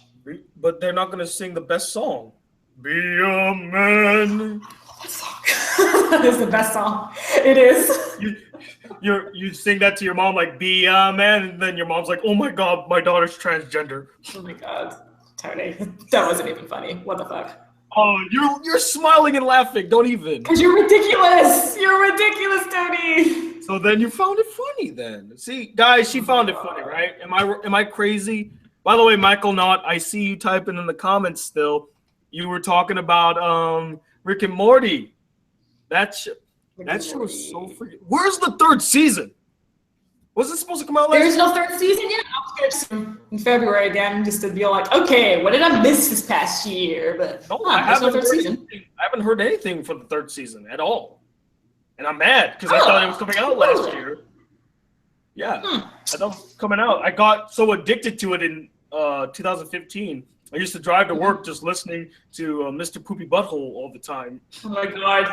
But they're not going to sing the best song. Be a man. That song. That is the best song. It is. You sing that to your mom like, be a man, and then your mom's like, oh my God, my daughter's transgender. Oh my God. Tony, that wasn't even funny. What the fuck? Oh, you're smiling and laughing. Don't even. Because you're ridiculous. You're ridiculous, Tony. So then you found it funny then. See, guys, she found it funny, right? Am I crazy? By the way, Michael Knott, I see you typing in the comments still. You were talking about Rick and Morty. That show is so freaking. Where's the third season? Was it supposed to come out last? There's no third season yet. I was gonna in February again, just to be like, okay, what did I miss this past year? But no, I haven't heard anything for the third season at all, and I'm mad because I thought it was coming out last year. Yeah, I thought it was coming out. I got so addicted to it in 2015. I used to drive to work just listening to Mr. Poopy Butthole all the time. Oh my God.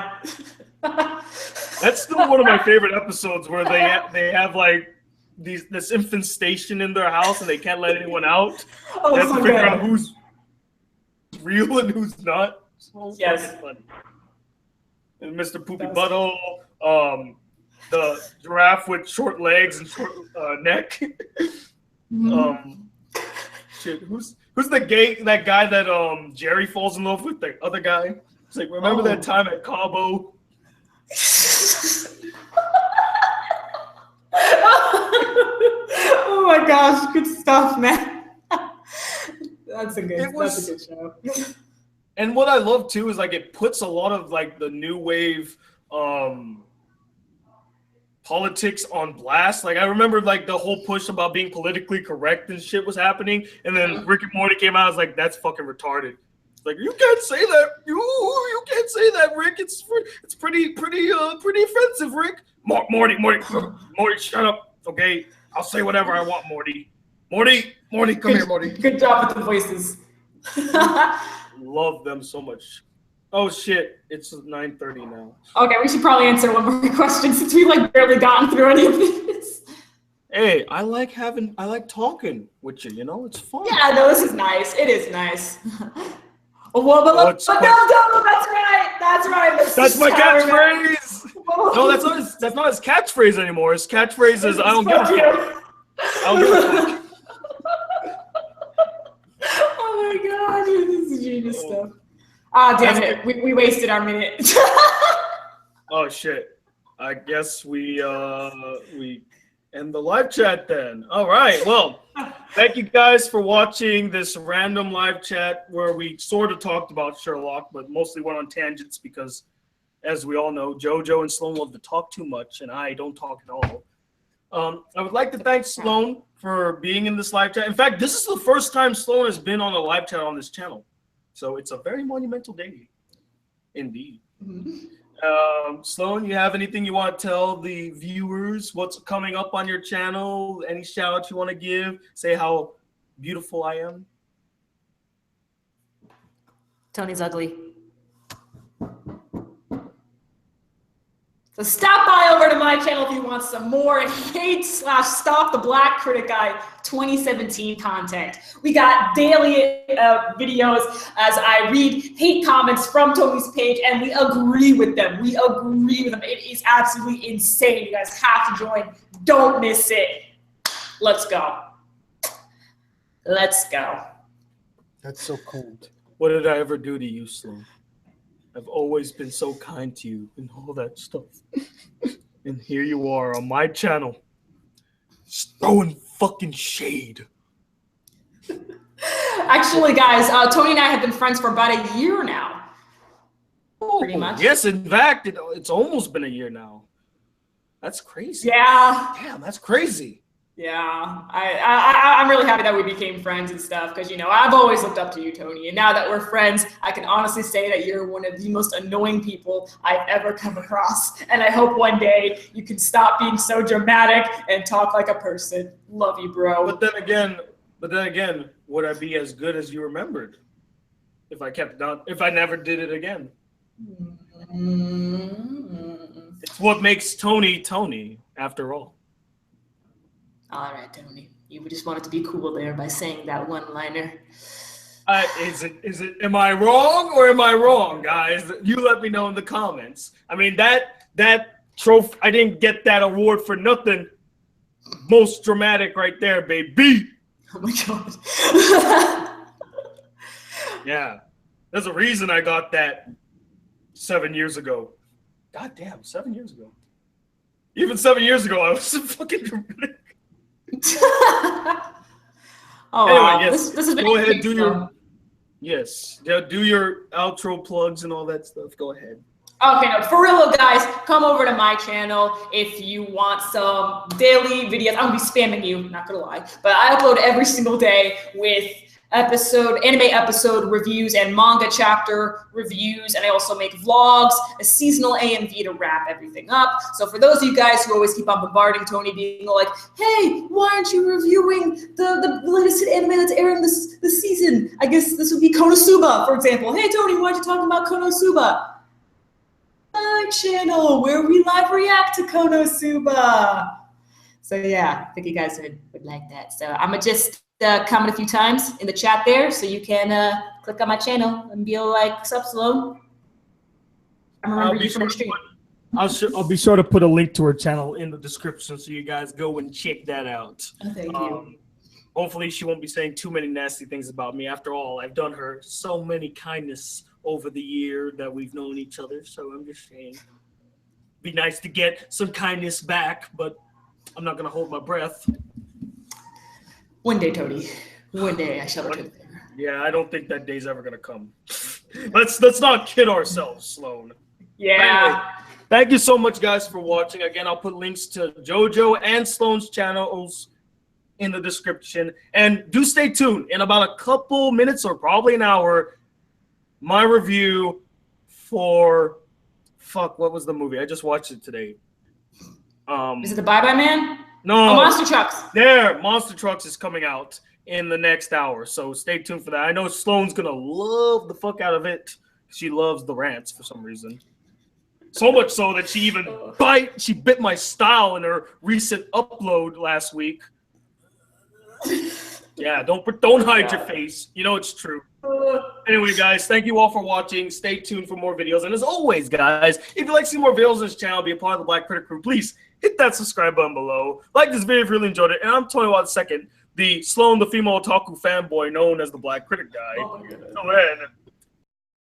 That's still one of my favorite episodes where they have like this infant station in their house and they can't let anyone out. Oh, they have so to figure good. out who's real and who's not. So yes. funny. And Mr. Poopy Butthole, the giraffe with short legs and short neck. Shit, who's that guy that Jerry falls in love with, the other guy? It's like, remember that time at Cabo? Oh my gosh, good stuff, man. That's a good show. And what I love too is like it puts a lot of like the new wave politics on blast. Like I remember like the whole push about being politically correct and shit was happening, and then Rick and Morty came out. I was like, that's fucking retarded. Like you can't say that. You can't say that, Rick. It's pretty offensive, Rick. Morty, shut up. Okay, I'll say whatever I want, Morty. Morty, come here, Morty. Good job with the voices. Love them so much. Oh shit, it's 9:30 now. Okay, we should probably answer one more question since we've like barely gotten through any of this. Hey, I like talking with you. You know, it's fun. Yeah, no, this is nice. It is nice. Well, but no, that's right. That's right. That's my catchphrase. No, that's not his catchphrase anymore. His catchphrase is I don't give a fuck. I don't give a fuck. Oh my god, dude, this is genius stuff. Ah, damn it. We wasted our minute. Oh shit. I guess we end the live chat then. All right. Well, thank you guys for watching this random live chat where we sort of talked about Sherlock, but mostly went on tangents because, as we all know, JoJo and Sloan love to talk too much, and I don't talk at all. I would like to thank Sloan for being in this live chat. In fact, this is the first time Sloan has been on a live chat on this channel. So it's a very monumental day, indeed. Sloan, you have anything you want to tell the viewers? What's coming up on your channel? Any shout outs you want to give? Say how beautiful I am? Tony's ugly. So stop by over to my channel if you want some more hate/stop the Black Critic Guy 2017 content. We got daily videos as I read hate comments from Tony's page, and we agree with them. It is absolutely insane. You guys have to join. Don't miss it. Let's go. Let's go. That's so cold. What did I ever do to you, Sloan? I've always been so kind to you and all that stuff. And here you are on my channel, just throwing fucking shade. Actually, guys, Tony and I have been friends for about a year now. Pretty much. Yes, in fact, it's almost been a year now. That's crazy. Yeah. Damn, that's crazy. Yeah, I'm really happy that we became friends and stuff because, you know, I've always looked up to you, Tony. And now that we're friends, I can honestly say that you're one of the most annoying people I've ever come across. And I hope one day you can stop being so dramatic and talk like a person. Love you, bro. But then again, would I be as good as you remembered if I never did it again? It's what makes Tony Tony, after all. All right, Tony. You just wanted to be cool there by saying that one-liner. Am I wrong or am I wrong, guys? You let me know in the comments. I mean, that trophy, I didn't get that award for nothing. Most dramatic right there, baby. Oh my god. Yeah. There's a reason I got that 7 years ago. God damn, 7 years ago. Even 7 years ago, I was fucking dramatic. Oh, anyway, wow. yes. This has been go ahead, do your outro plugs and all that stuff. Go ahead. Okay, no, for real, guys, come over to my channel if you want some daily videos. I'm gonna be spamming you, not gonna lie, but I upload every single day with anime episode reviews and manga chapter reviews, and I also make vlogs, a seasonal A&V to wrap everything up. So for those of you guys who always keep on bombarding Tony, being like, hey, why aren't you reviewing the latest anime that's airing this season? I guess this would be Konosuba, for example. Hey, Tony, why aren't you talking about Konosuba? My channel, where we live react to Konosuba. So yeah, I think you guys would like that. So I'm gonna just comment a few times in the chat there, so you can click on my channel and be like, "Sup, Sloan?" I remember you from the stream. I'll be sure to put a link to her channel in the description, so you guys go and check that out. Oh, thank you. Hopefully, she won't be saying too many nasty things about me. After all, I've done her so many kindness over the year that we've known each other. So I'm just saying, be nice to get some kindness back, but I'm not gonna hold my breath. One day, Tony. One day I shall return there. Yeah, I don't think that day's ever gonna come. Let's not kid ourselves, Sloan. Yeah. Anyway, thank you so much, guys, for watching. Again, I'll put links to JoJo and Sloan's channels in the description. And do stay tuned. In about a couple minutes or probably an hour, my review for what was the movie? I just watched it today. Is it the Bye Bye Man? No. Oh, Monster Trucks. Monster Trucks is coming out in the next hour, so stay tuned for that. I know Sloan's gonna love the fuck out of it. She loves the rants for some reason. So much so that she bit my style in her recent upload last week. Yeah, don't hide your face. You know it's true. Anyway, guys, thank you all for watching. Stay tuned for more videos. And as always, guys, if you'd like to see more videos on this channel, be a part of the Black Critic crew, please hit that subscribe button below. Like this video if you really enjoyed it. And I'm Tony Watt II, the Sloan, the female otaku fanboy known as the Black Critic Guy. Till then.